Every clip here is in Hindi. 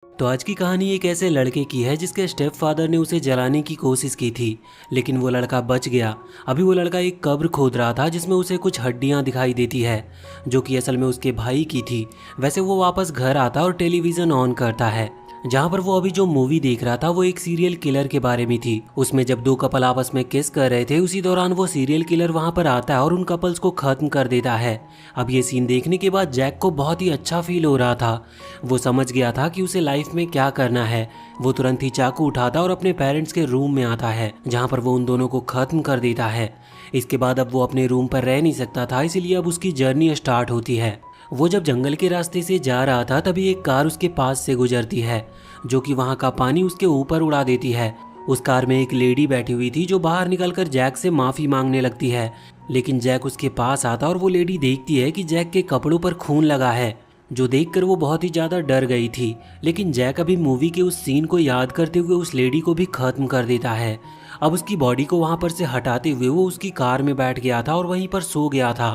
तो आज की कहानी एक ऐसे लड़के की है जिसके स्टेप फादर ने उसे जलाने की कोशिश की थी, लेकिन वो लड़का बच गया। अभी वो लड़का एक कब्र खोद रहा था जिसमें उसे कुछ हड्डियां दिखाई देती है, जो कि असल में उसके भाई की थी। वैसे वो वापस घर आता और टेलीविज़न ऑन करता है, जहाँ पर वो अभी जो मूवी देख रहा था वो एक सीरियल किलर के बारे में थी। उसमें जब दो कपल आपस में किस कर रहे थे, उसी दौरान वो सीरियल किलर वहाँ पर आता है और उन कपल्स को खत्म कर देता है। अब ये सीन देखने के बाद जैक को बहुत ही अच्छा फील हो रहा था। वो समझ गया था कि उसे लाइफ में क्या करना है। वो तुरंत ही चाकू उठाता और अपने पेरेंट्स के रूम में आता है, जहाँ पर वो उन दोनों को खत्म कर देता है। इसके बाद अब वो अपने रूम पर रह नहीं सकता था, इसीलिए अब उसकी जर्नी स्टार्ट होती है। वो जब जंगल के रास्ते से जा रहा था तभी एक कार उसके पास से गुजरती है, जो कि वहाँ का पानी उसके ऊपर उड़ा देती है। उस कार में एक लेडी बैठी हुई थी जो बाहर निकलकर जैक से माफ़ी मांगने लगती है, लेकिन जैक उसके पास आता और वो लेडी देखती है कि जैक के कपड़ों पर खून लगा है, जो देखकर वो बहुत ही ज़्यादा डर गई थी। लेकिन जैक अभी मूवी के उस सीन को याद करते हुए उस लेडी को भी ख़त्म कर देता है। अब उसकी बॉडी को वहाँ पर से हटाते हुए वो उसकी कार में बैठ गया था और वहीं पर सो गया था।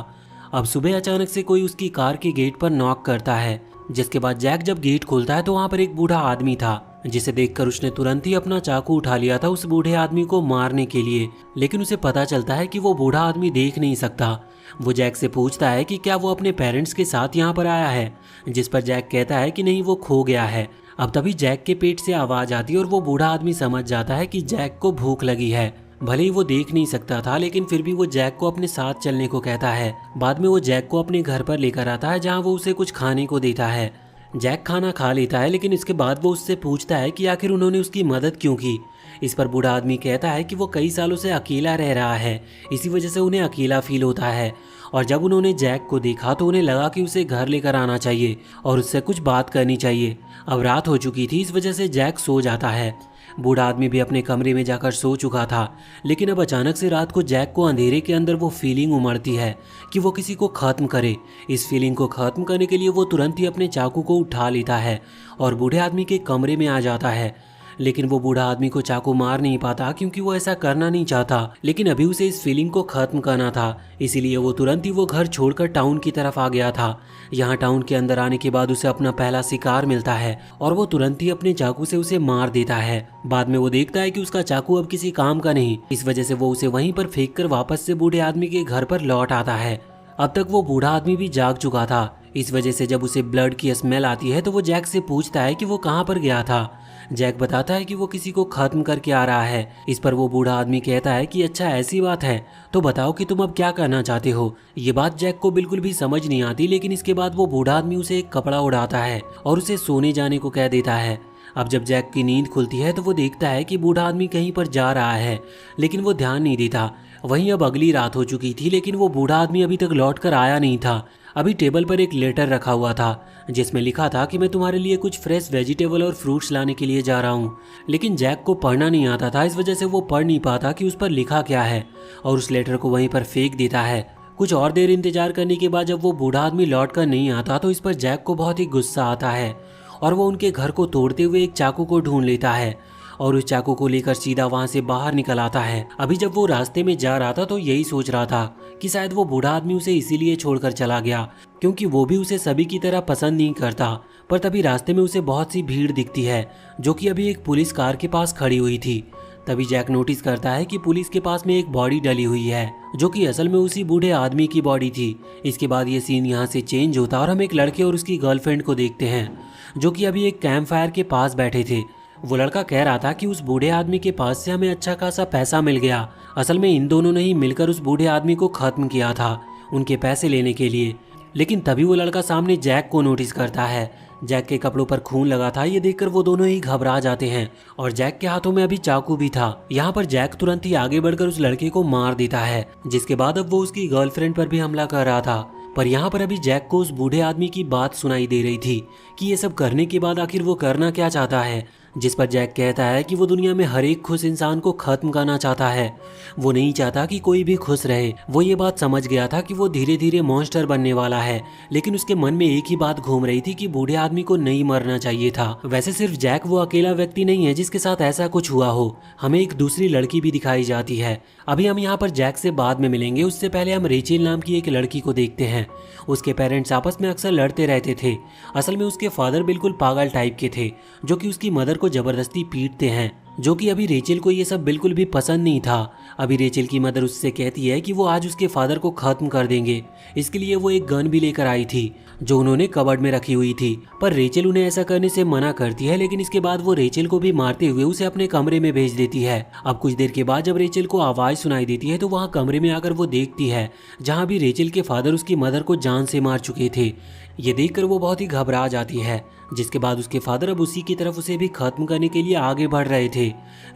अब सुबह अचानक से कोई उसकी कार के गेट पर नॉक करता है, जिसके बाद जैक जब गेट खोलता है तो वहाँ पर एक बूढ़ा आदमी था, जिसे देखकर उसने तुरंत ही अपना चाकू उठा लिया था उस बूढ़े आदमी को मारने के लिए। लेकिन उसे पता चलता है कि वो बूढ़ा आदमी देख नहीं सकता। वो जैक से पूछता है कि क्या वो अपने पेरेंट्स के साथ यहाँ पर आया है, जिस पर जैक कहता है कि नहीं, वो खो गया है। अब तभी जैक के पेट से आवाज़ आती है और वो बूढ़ा आदमी समझ जाता है कि जैक को भूख लगी है। भले ही वो देख नहीं सकता था, लेकिन फिर भी वो जैक को अपने साथ चलने को कहता है। बाद में वो जैक को अपने घर पर लेकर आता है, जहाँ वो उसे कुछ खाने को देता है। जैक खाना खा लेता है, लेकिन इसके बाद वो उससे पूछता है कि आखिर उन्होंने उसकी मदद क्यों की। इस पर बूढ़ा आदमी कहता है कि वो कई सालों से अकेला रह रहा है, इसी वजह से उन्हें अकेला फील होता है। और जब उन्होंने जैक को देखा तो उन्हें लगा कि उसे घर लेकर आना चाहिए और उससे कुछ बात करनी चाहिए। अब रात हो चुकी थी, इस वजह से जैक सो जाता है। बूढ़ा आदमी भी अपने कमरे में जाकर सो चुका था, लेकिन अब अचानक से रात को जैक को अंधेरे के अंदर वो फीलिंग उमड़ती है कि वो किसी को ख़त्म करे। इस फीलिंग को ख़त्म करने के लिए वो तुरंत ही अपने चाकू को उठा लेता है और बूढ़े आदमी के कमरे में आ जाता है। लेकिन वो बूढ़ा आदमी को चाकू मार नहीं पाता, क्योंकि वो ऐसा करना नहीं चाहता, लेकिन अभी उसे इस फीलिंग को ख़त्म करना था। इसीलिए वो तुरंत ही वो घर छोड़कर टाउन की तरफ आ गया था। यहाँ टाउन के अंदर आने के बाद उसे अपना पहला शिकार मिलता है और वो तुरंत ही अपने चाकू से उसे मार देता है। बाद में वो देखता है कि उसका चाकू अब किसी काम का नहीं, इस वजह से वो उसे वहीं पर फेंक कर वापस से बूढ़े आदमी के घर पर लौट आता है। अब तक वो बूढ़ा आदमी भी जाग चुका था, इस वजह से जब उसे ब्लड की स्मेल आती है तो वो जैक से पूछता है कि वो कहाँ पर गया था। जैक बताता है कि वो किसी को खत्म करके आ रहा है। इस पर वो बूढ़ा आदमी कहता है कि अच्छा ऐसी बात है, तो बताओ कि तुम अब क्या करना चाहते हो। ये बात जैक को बिल्कुल भी समझ नहीं आती, लेकिन इसके बाद वो बूढ़ा आदमी उसे एक कपड़ा उड़ाता है और उसे सोने जाने को कह देता है। अब जब जैक की नींद खुलती है तो वो देखता है कि बूढ़ा आदमी कहीं पर जा रहा है, लेकिन वो ध्यान नहीं देता। वहीं अब अगली रात हो चुकी थी, लेकिन वो बूढ़ा आदमी अभी तक लौट कर आया नहीं था। अभी टेबल पर एक लेटर रखा हुआ था, जिसमें लिखा था कि मैं तुम्हारे लिए कुछ फ्रेश वेजिटेबल और फ्रूट्स लाने के लिए जा रहा हूँ। लेकिन जैक को पढ़ना नहीं आता था, इस वजह से वो पढ़ नहीं पाता कि उस पर लिखा क्या है, और उस लेटर को वहीं पर फेंक देता है। कुछ और देर इंतजार करने के बाद जब वो बूढ़ा आदमी लौट कर नहीं आता तो इस पर जैक को बहुत ही गुस्सा आता है और वो उनके घर को तोड़ते हुए एक चाकू को ढूंढ लेता है और उस चाकू को लेकर सीधा वहां से बाहर निकल आता है। अभी जब वो रास्ते में जा रहा था तो यही सोच रहा था कि शायद वो बूढ़ा आदमी उसे इसीलिए छोड़कर चला गया क्योंकि वो भी उसे सभी की तरह पसंद नहीं करता। पर तभी रास्ते में उसे बहुत सी भीड़ दिखती है, जो कि अभी एक पुलिस कार के पास खड़ी हुई थी। तभी जैक नोटिस करता है कि पुलिस के पास में एक बॉडी डली हुई है, जो कि असल में उसी बूढ़े आदमी की बॉडी थी। इसके बाद ये सीन यहाँ से चेंज होता और हम एक लड़के और उसकी गर्लफ्रेंड को देखते हैं, जो कि अभी एक कैंप फायर के पास बैठे थे। वो लड़का कह रहा था कि उस बूढ़े आदमी के पास से हमें अच्छा खासा पैसा मिल गया। असल में इन दोनों ने ही मिलकर उस बूढ़े आदमी को खत्म किया था उनके पैसे लेने के लिए। लेकिन तभी वो लड़का सामने जैक को नोटिस करता है। जैक के कपड़ों पर खून लगा था, ये देखकर वो दोनों ही घबरा जाते हैं और जैक के हाथों में अभी चाकू भी था। यहाँ पर जैक तुरंत ही आगे बढ़कर उस लड़के को मार देता है, जिसके बाद अब वो उसकी गर्लफ्रेंड पर भी हमला कर रहा था। पर यहाँ पर अभी जैक को उस बूढ़े आदमी की बात सुनाई दे रही थी कि ये सब करने के बाद आखिर वो करना क्या चाहता है। जिस पर जैक कहता है कि वो दुनिया में हर एक खुश इंसान को खत्म करना चाहता है, वो नहीं चाहता कि कोई भी खुश रहे। वो ये बात समझ गया था कि वो धीरे धीरे मॉन्स्टर बनने वाला है, लेकिन उसके मन में एक ही बात घूम रही थी कि बूढ़े आदमी को नहीं मरना चाहिए था। वैसे सिर्फ जैक वो अकेला व्यक्ति नहीं है जिसके साथ ऐसा कुछ हुआ हो, हमें एक दूसरी लड़की भी दिखाई जाती है। अभी हम यहाँ पर जैक से बाद में मिलेंगे, उससे पहले हम रेचेल नाम की एक लड़की को देखते हैं। उसके पेरेंट्स आपस में अक्सर लड़ते रहते थे। असल में उसके फादर बिल्कुल पागल टाइप के थे, जो कि उसकी मदर को जबरदस्ती पीटते हैं, जो कि अभी रेचेल को ये सब बिल्कुल भी पसंद नहीं था। अभी रेचेल की मदर उससे कहती है कि वो आज उसके फादर को खत्म कर देंगे। इसके लिए वो एक गन भी लेकर आई थी जो उन्होंने कबर्ड में रखी हुई थी, पर रेचेल उन्हें ऐसा करने से मना करती है। लेकिन इसके बाद वो रेचेल को भी मारते हुए उसे अपने कमरे में भेज देती है। अब कुछ देर के बाद जब रेचेल को आवाज सुनाई देती है तो वहाँ कमरे में आकर वो देखती है जहाँ भी रेचेल के फादर उसकी मदर को जान से मार चुके थे। ये देखकर वो बहुत ही घबरा जाती है, जिसके बाद उसके फादर अब उसी की तरफ उसे भी खत्म करने के लिए आगे बढ़ रहे थे।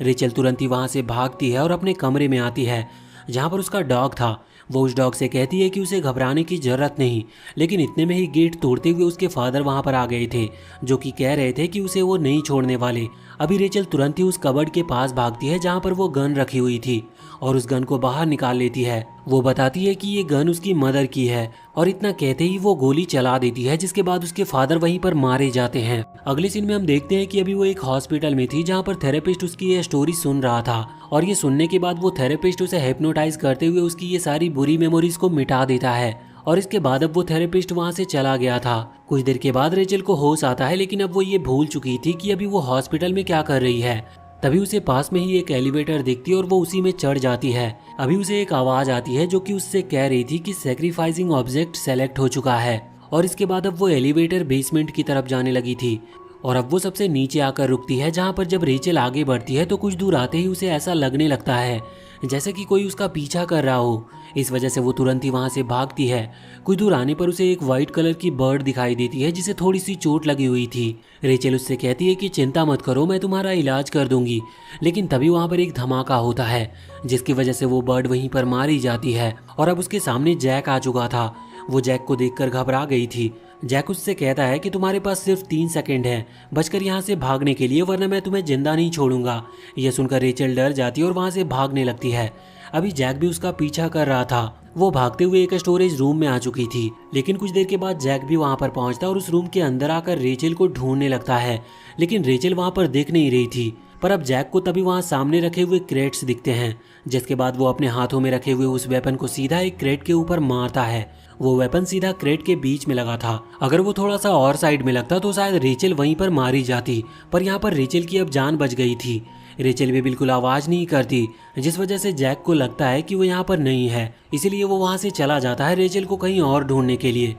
रेचेल तुरंत ही वहाँ से भागती है और अपने कमरे में आती है जहाँ पर उसका डॉग था। वो उस डॉग से कहती है कि उसे घबराने की जरूरत नहीं, लेकिन इतने में ही गेट तोड़ते हुए उसके फादर वहाँ पर आ गए थे, जो कि कह रहे थे कि उसे वो नहीं छोड़ने वाले। अभी रेचेल तुरंत ही उस कबर्ड के पास भागती है जहाँ पर वो गन रखी हुई थी और उस गन को बाहर निकाल लेती है। वो बताती है कि ये गन उसकी मदर की है और इतना कहते ही वो गोली चला देती है, जिसके बाद उसके फादर वहीं पर मारे जाते हैं। अगले सीन में हम देखते हैं कि अभी वो एक हॉस्पिटल में थी जहाँ पर थेरेपिस्ट उसकी ये स्टोरी सुन रहा था और ये सुनने के बाद वो थेरेपिस्ट उसे हिप्नोटाइज करते हुए उसकी ये सारी बुरी मेमोरीज को मिटा देता है। और इसके बाद अब वो थेरेपिस्ट वहाँ से चला गया था। कुछ देर के बाद रेचेल को होश आता है, लेकिन अब वो ये भूल चुकी थी कि अभी वो हॉस्पिटल में क्या कर रही है। तभी उसे पास में ही एक एलिवेटर दिखती है और वो उसी में चढ़ जाती है। अभी उसे एक आवाज आती है जो कि उससे कह रही थी कि सैक्रिफाइसिंग ऑब्जेक्ट सेलेक्ट हो चुका है। और इसके बाद अब वो एलिवेटर बेसमेंट की तरफ जाने लगी थी और अब वो सबसे नीचे आकर रुकती है, जहाँ पर जब रेचेल आगे बढ़ती है तो कुछ दूर आते ही उसे ऐसा लगने लगता है जैसे कि कोई उसका पीछा कर रहा हो। इस वजह से वो तुरंत ही वहाँ से भागती है। कुछ दूर आने पर उसे एक वाइट कलर की बर्ड दिखाई देती है जिसे थोड़ी सी चोट लगी हुई थी। रेचेल उससे कहती है कि चिंता मत करो, मैं तुम्हारा इलाज कर दूंगी। लेकिन तभी वहाँ पर एक धमाका होता है जिसकी वजह से वो बर्ड वहीं पर मारी जाती है और अब उसके सामने जैक आ चुका था। वो जैक को देखकर घबरा गई थी। जैक उससे कहता है कि तुम्हारे पास सिर्फ 3 सेकंड है बचकर यहाँ से भागने के लिए, वरना मैं तुम्हें जिंदा नहीं छोड़ूंगा। यह सुनकर रेचेल डर जाती है और वहाँ से भागने लगती है। अभी जैक भी उसका पीछा कर रहा था। वो भागते हुए एक स्टोरेज रूम में आ चुकी थी, लेकिन कुछ देर के बाद जैक भी वहाँ पर पहुँचता और उस रूम के अंदर आकर रेचेल को ढूंढने लगता है, लेकिन रेचेल वहाँ पर दिख नहीं रही थी। पर अब जैक को तभी वहाँ सामने रखे हुए क्रेट्स दिखते हैं, जिसके बाद वो अपने हाथों में रखे हुए उस वेपन को सीधा एक क्रेट के ऊपर मारता है। वो वेपन सीधा क्रेट के बीच में लगा था। अगर वो थोड़ा सा और साइड में लगता तो शायद रेचेल वहीं पर मारी जाती, पर यहाँ पर रेचेल की अब जान बच गई थी। रेचेल भी बिल्कुल आवाज नहीं करती, जिस वजह से जैक को लगता है कि वो यहाँ पर नहीं है, इसीलिए वो वहाँ से चला जाता है रेचेल को कहीं और ढूंढने के लिए।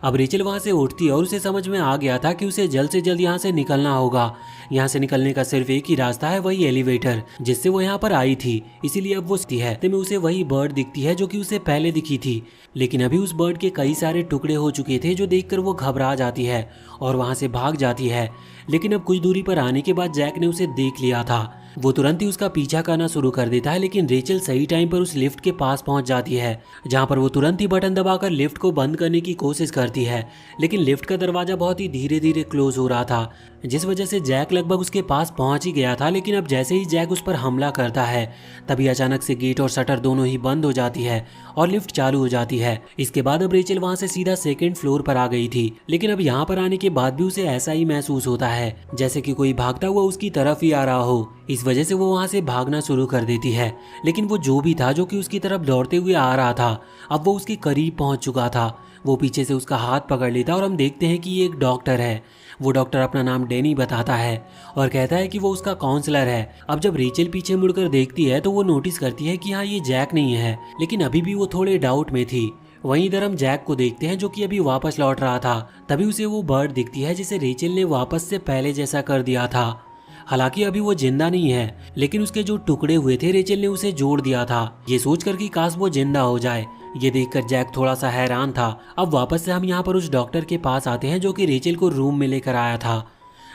अब रेचेल वहाँ से उठती है और उसे समझ में आ गया था कि उसे जल्द से जल्द यहाँ से निकलना होगा। यहाँ से निकलने का सिर्फ एक ही रास्ता है, वही एलिवेटर जिससे वो यहाँ पर आई थी। इसीलिए अब वो है में उसे वही बर्ड दिखती है जो कि उसे पहले दिखी थी, लेकिन अभी उस बर्ड के कई सारे टुकड़े हो चुके थे, जो देखकर वो घबरा जाती है और वहाँ से भाग जाती है। लेकिन अब कुछ दूरी पर आने के बाद जैक ने उसे देख लिया था। वो तुरंत ही उसका पीछा करना शुरू कर देता है, लेकिन रेचेल सही टाइम पर उस लिफ्ट के पास पहुंच जाती है, जहां पर वो तुरंत ही बटन दबाकर लिफ्ट को बंद करने की कोशिश करती है। लेकिन लिफ्ट का दरवाजा बहुत ही धीरे धीरे क्लोज हो रहा था, जिस वजह से जैक लगभग उसके पास पहुंच ही गया था। लेकिन अब जैसे ही जैक उस पर हमला करता है, तभी अचानक से गेट और शटर दोनों ही बंद हो जाती है और लिफ्ट चालू हो जाती है। इसके बाद अब रेचेल वहां से सीधा 2nd फ्लोर पर आ गई थी, लेकिन अब यहाँ पर आने के बाद भी उसे ऐसा ही महसूस होता है जैसे कि कोई भागता हुआ उसकी तरफ ही आ रहा हो। इस वजह से वो वहां से भागना शुरू कर देती है, लेकिन वो जो भी था जो कि उसकी तरफ दौड़ते हुए आ रहा था, अब वो उसके करीब पहुंच चुका था। वो पीछे से उसका हाथ पकड़ लेता और हम देखते हैं कि ये एक डॉक्टर है। वो डॉक्टर अपना नाम डैनी बताता है और कहता है कि वो उसका काउंसलर है। अब जब रेचेल पीछे मुड़कर देखती है तो वो नोटिस करती है कि हाँ, ये जैक नहीं है, लेकिन अभी भी वो थोड़े डाउट में थी। वहीं इधर हम जैक को देखते हैं जो कि अभी वापस लौट रहा था। तभी उसे वो बर्ड दिखती है जिसे रेचेल ने वापस से पहले जैसा कर दिया था। हालांकि अभी वो जिंदा नहीं है, लेकिन उसके जो टुकड़े हुए थे रेचेल ने उसे जोड़ दिया था, ये सोचकर कि काश वो जिंदा हो जाए। ये देखकर जैक थोड़ा सा हैरान था। अब वापस से हम यहाँ पर उस डॉक्टर के पास आते हैं जो कि रेचेल को रूम में लेकर आया था,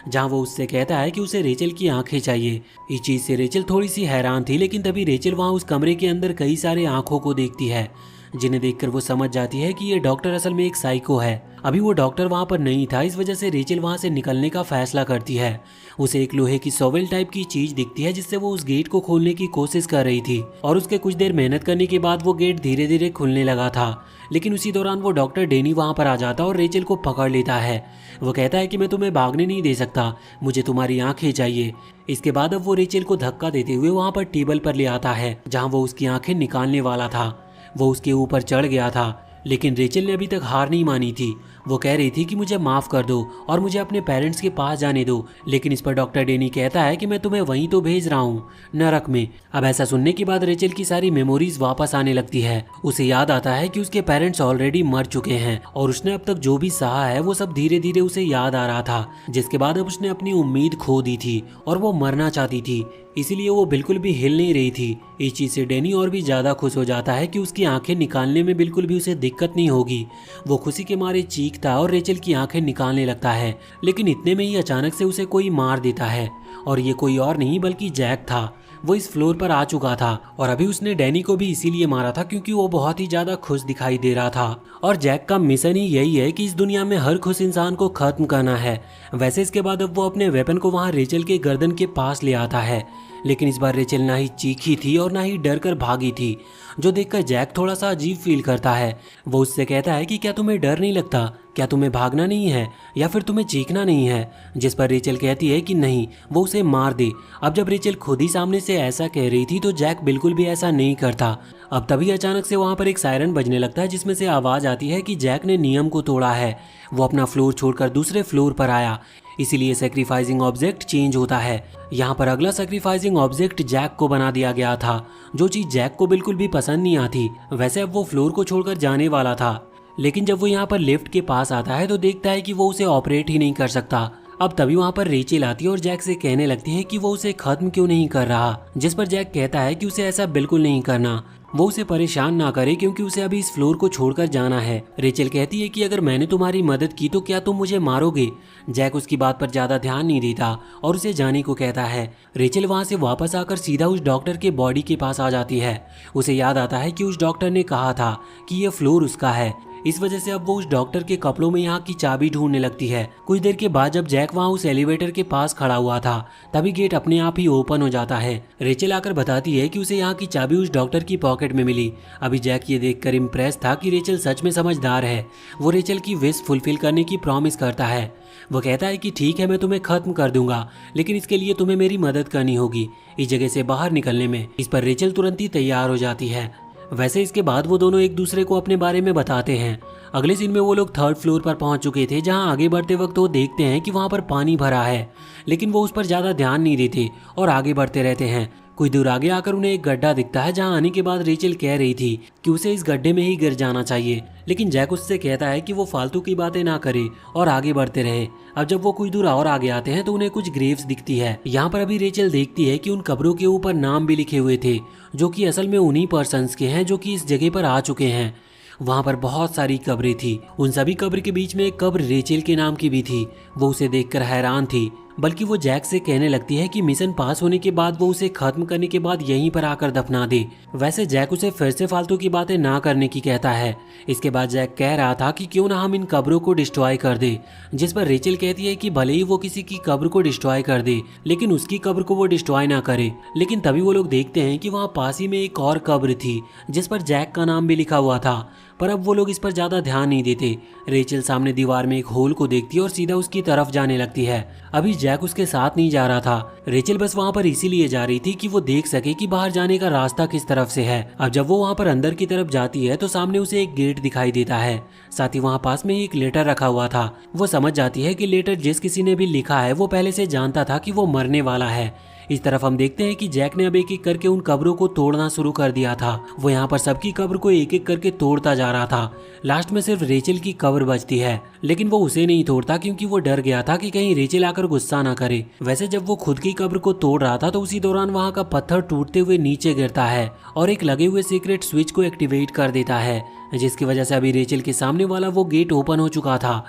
जहाँ वो उससे कहता है कि उसे रेचेल की आंखें चाहिए। इस चीज से रेचेल थोड़ी सी हैरान थी, लेकिन तभी रेचेल वहाँ उस कमरे के अंदर कई सारे आंखों को देखती है, जिन्हें देखकर वो समझ जाती है कि ये डॉक्टर असल में एक साइको है। अभी वो डॉक्टर वहाँ पर नहीं था, इस वजह से रेचल वहाँ से निकलने का फैसला करती है। उसे एक लोहे की सोवेल टाइप की चीज दिखती है जिससे वो उस गेट को खोलने की कोशिश कर रही थी और उसके कुछ देर मेहनत करने के बाद वो गेट धीरे धीरे खुलने लगा था। लेकिन उसी दौरान वो डॉक्टर डेनी वहाँ पर आ जाता और रेचल को पकड़ लेता है। वो कहता है कि मैं तुम्हें भागने नहीं दे सकता, मुझे तुम्हारी आंखें चाहिए। इसके बाद अब वो रेचल को धक्का देते हुए वहाँ पर टेबल पर ले आता है जहाँ वो उसकी आंखें निकालने वाला था। वो उसके ऊपर चढ़ गया था, लेकिन रेचल ने अभी तक हार नहीं मानी थी। वो कह रही थी कि मुझे माफ़ कर दो और मुझे अपने पेरेंट्स के पास जाने दो, लेकिन इस पर डॉक्टर डेनी कहता है कि मैं तुम्हें वहीं तो भेज रहा हूँ, नरक में। अब ऐसा सुनने के बाद रेचल की सारी मेमोरीज वापस आने लगती है। उसे याद आता है कि उसके पेरेंट्स ऑलरेडी मर चुके हैं और उसने अब तक जो भी सहा है वो सब धीरे धीरे उसे याद आ रहा था, जिसके बाद अब उसने अपनी उम्मीद खो दी थी और वो मरना चाहती थी, इसीलिए वो बिल्कुल भी हिल नहीं रही थी। इस चीज़ से डेनी और भी ज़्यादा खुश हो जाता है कि उसकी आंखें निकालने में बिल्कुल भी उसे दिक्कत नहीं होगी। वो खुशी के मारे चीखता और रेचल की आंखें निकालने लगता है, लेकिन इतने में ही अचानक से उसे कोई मार देता है और ये कोई और नहीं बल्कि जैक था। वो इस फ्लोर पर आ चुका था और अभी उसने डैनी को भी इसीलिए मारा था क्योंकि वो बहुत ही ज्यादा खुश दिखाई दे रहा था और जैक का मिशन ही यही है कि इस दुनिया में हर खुश इंसान को खत्म करना है। वैसे इसके बाद अब वो अपने वेपन को वहाँ रेचल के गर्दन के पास ले आता है, लेकिन इस बार रेचल ना ही चीखी थी और ना ही डर कर भागी थी, जो देखकर जैक थोड़ा सा अजीब फील करता है। वो उससे कहता है कि क्या तुम्हें डर नहीं लगता, क्या तुम्हें भागना नहीं है या फिर तुम्हें चीखना नहीं है, जिस पर रेचल कहती है कि नहीं, वो उसे मार दे। अब जब रेचल खुद ही सामने से ऐसा कह रही थी तो जैक बिल्कुल भी ऐसा नहीं करता। अब तभी अचानक से वहाँ पर एक सायरन बजने लगता है जिसमें से आवाज़ आती है कि जैक ने नियम को तोड़ा है, वो अपना फ्लोर छोड़कर दूसरे फ्लोर पर आया, इसीलिए सैक्रिफाइसिंग ऑब्जेक्ट चेंज होता है। यहाँ पर अगला सैक्रिफाइसिंग ऑब्जेक्ट जैक को बना दिया गया था, जो चीज़ जैक को बिल्कुल भी पसंद नहीं आती। वैसे अब वो फ्लोर को छोड़कर जाने वाला था, लेकिन जब वो यहाँ पर लिफ्ट के पास आता है तो देखता है कि वो उसे ऑपरेट ही नहीं कर सकता। अब तभी वहाँ पर रेचल आती है और जैक से कहने लगती है कि वो उसे खत्म क्यों नहीं कर रहा, जिस पर जैक कहता है कि उसे ऐसा बिल्कुल नहीं करना, वो उसे परेशान ना करे क्योंकि उसे अभी इस फ्लोर को छोड़कर जाना है। रेचल कहती है कि अगर मैंने तुम्हारी मदद की तो क्या तुम मुझे मारोगे। जैक उसकी बात पर ज्यादा ध्यान नहीं देता और उसे जाने को कहता है। रेचल वहां से वापस आकर सीधा उस डॉक्टर के बॉडी के पास आ जाती है। उसे याद आता है कि उस डॉक्टर ने कहा था कि यह फ्लोर उसका है, इस वजह से अब वो उस डॉक्टर के कपड़ों में यहाँ की चाबी ढूंढने लगती है। कुछ देर के बाद जब जैक वहाँ उस एलिवेटर के पास खड़ा हुआ था तभी गेट अपने आप ही ओपन हो जाता है। रेचल आकर बताती है कि उसे यहाँ की चाबी उस डॉक्टर की पॉकेट में मिली। अभी जैक ये देखकर इम्प्रेस था कि रेचल सच में समझदार है। वो रेचल की विश फुलफिल करने की प्रॉमिस करता है। वो कहता है कि ठीक है, मैं तुम्हें खत्म कर दूंगा, लेकिन इसके लिए तुम्हें मेरी मदद करनी होगी इस जगह से बाहर निकलने में। इस पर रेचल तुरंत ही तैयार हो जाती है। वैसे इसके बाद वो दोनों एक दूसरे को अपने बारे में बताते हैं। अगले सीन में वो लोग थर्ड फ्लोर पर पहुंच चुके थे, जहां आगे बढ़ते वक्त वो देखते हैं कि वहां पर पानी भरा है, लेकिन वो उस पर ज़्यादा ध्यान नहीं देते और आगे बढ़ते रहते हैं। कुछ दूर आगे आकर उन्हें एक गड्ढा दिखता है, जहां आने के बाद रेचल कह रही थी कि उसे इस गड्ढे में ही गिर जाना चाहिए, लेकिन जैक उससे कहता है कि वो फालतू की बातें ना करे और आगे बढ़ते रहे। अब जब वो कुछ दूर और आगे आते हैं तो उन्हें कुछ ग्रेव्स दिखती है। यहाँ पर अभी रेचल देखती है कि उन कब्रों के ऊपर नाम भी लिखे हुए थे, जो कि असल में उन्हीं पर्सन्स के हैं जो कि इस जगह पर आ चुके हैं। वहाँ पर बहुत सारी कब्रें थी, उन सभी कब्र के बीच में एक कब्र रेचल के नाम की भी थी। वो उसे देखकर हैरान थी, बल्कि वो जैक से कहने लगती है कि मिशन पास होने के बाद वो उसे खत्म करने के बाद यहीं पर आकर दफना दे। वैसे जैक उसे फिर से फालतू की बातें ना करने की कहता है। इसके बाद जैक कह रहा था कि क्यों ना हम इन कब्रों को डिस्ट्रॉय कर दे, जिस पर रेचल कहती है कि भले ही वो किसी की कब्र को डिस्ट्रॉय कर दे, लेकिन उसकी कब्र को वो डिस्ट्रॉय ना करे। लेकिन तभी वो लोग देखते हैं कि वहाँ पास ही में एक और कब्र थी जिस पर जैक का नाम भी लिखा हुआ था, पर अब वो लोग इस पर ज्यादा ध्यान नहीं देते। रेचल सामने दीवार में एक होल को देखती है और सीधा उसकी तरफ जाने लगती है। अभी जैक उसके साथ नहीं जा रहा था, रेचल बस वहाँ पर इसीलिए जा रही थी कि वो देख सके कि बाहर जाने का रास्ता किस तरफ से है। अब जब वो वहाँ पर अंदर की तरफ जाती है तो सामने उसे एक गेट दिखाई देता है, साथ ही वहाँ पास में ही एक लेटर रखा हुआ था। वो समझ जाती है कि लेटर जिस किसी ने भी लिखा है वो पहले से जानता था कि वो मरने वाला है। इस तरफ हम देखते हैं कि जैक ने अब एक एक करके उन कब्रों को तोड़ना शुरू कर दिया था। वो यहाँ पर सबकी कब्र को एक एक करके तोड़ता जा रहा था। लास्ट में सिर्फ रेचल की कब्र बचती है, लेकिन वो उसे नहीं तोड़ता क्योंकि वो डर गया था कि कहीं रेचल आकर गुस्सा ना करे। वैसे जब वो खुद की कब्र को तोड़ रहा था तो उसी दौरान वहाँ का पत्थर टूटते हुए नीचे गिरता है और एक लगे हुए सीक्रेट स्विच को एक्टिवेट कर देता है, जिसकी वजह से अभी रेचल के सामने वाला वो गेट ओपन हो चुका था।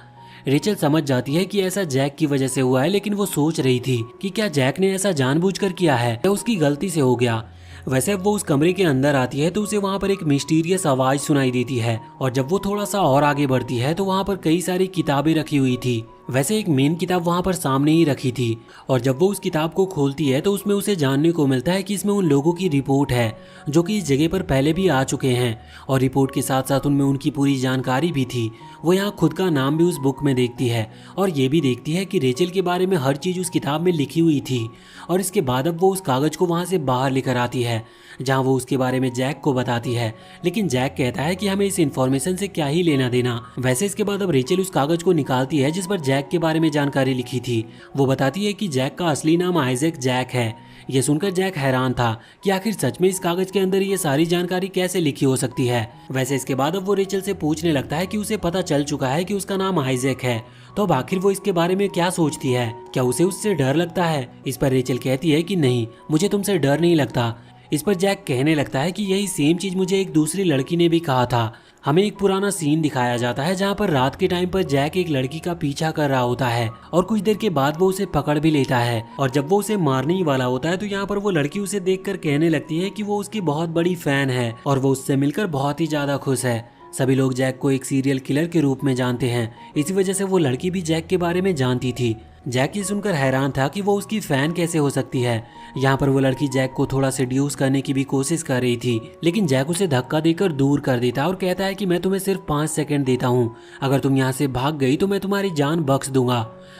रेचल समझ जाती है कि ऐसा जैक की वजह से हुआ है, लेकिन वो सोच रही थी कि क्या जैक ने ऐसा जानबूझकर किया है या उसकी गलती से हो गया। वैसे अब वो उस कमरे के अंदर आती है तो उसे वहाँ पर एक मिस्टीरियस आवाज सुनाई देती है और जब वो थोड़ा सा और आगे बढ़ती है तो वहाँ पर कई सारी किताबें रखी हुई थी। वैसे एक मेन किताब वहाँ पर सामने ही रखी थी और जब वो उस किताब को खोलती है तो उसमें उसे जानने को मिलता है कि इसमें उन लोगों की रिपोर्ट है जो कि इस जगह पर पहले भी आ चुके हैं और रिपोर्ट के साथ साथ उनमें उनकी पूरी जानकारी भी थी। वो यहाँ खुद का नाम भी उस बुक में देखती है और ये भी देखती है कि रेचल के बारे में हर चीज़ उस किताब में लिखी हुई थी। और इसके बाद अब वो उस कागज़ को वहाँ से बाहर लेकर आती है जहाँ वो उसके बारे में जैक को बताती है, लेकिन जैक कहता है कि हमें इस इन्फॉर्मेशन से क्या ही लेना देना। वैसे इसके बाद अब रेचल उस कागज को निकालती है जिस पर जैक के बारे में जानकारी लिखी थी। वो बताती है कि जैक का असली नाम आइजैक जैक है। ये सुनकर जैक हैरान था कि आखिर सच में इस कागज के अंदर ये सारी जानकारी कैसे लिखी हो सकती है। वैसे इसके बाद अब वो रेचल से पूछने लगता है कि उसे पता चल चुका है कि उसका नाम आइजैक है, तो अब आखिर वो इसके बारे में क्या सोचती है, क्या उसे उससे डर लगता है। इस पर रेचल कहती है कि नहीं, मुझे तुमसे डर नहीं लगता। इस पर जैक कहने लगता है कि यही सेम चीज मुझे एक दूसरी लड़की ने भी कहा था। हमें एक पुराना सीन दिखाया जाता है जहाँ पर रात के टाइम पर जैक एक लड़की का पीछा कर रहा होता है और कुछ देर के बाद वो उसे पकड़ भी लेता है और जब वो उसे मारने ही वाला होता है तो यहाँ पर वो लड़की उसे देखकर कहने लगती है कि वो उसकी बहुत बड़ी फैन है और वो उससे मिलकर बहुत ही ज्यादा खुश है। सभी लोग जैक को एक सीरियल किलर के रूप में जानते हैं, इसी वजह से वो लड़की भी जैक के बारे में जानती थी। जैक ये सुनकर हैरान था कि वो उसकी फैन कैसे हो सकती है। यहाँ पर वो लड़की जैक को थोड़ा सेड्यूस करने की भी कोशिश कर रही थी, लेकिन जैक उसे धक्का देकर दूर कर देता और कहता है कि मैं तुम्हें सिर्फ 5 सेकंड देता हूँ, अगर तुम यहाँ से भाग गई तो मैं तुम्हारी जान बख्श दूंगा।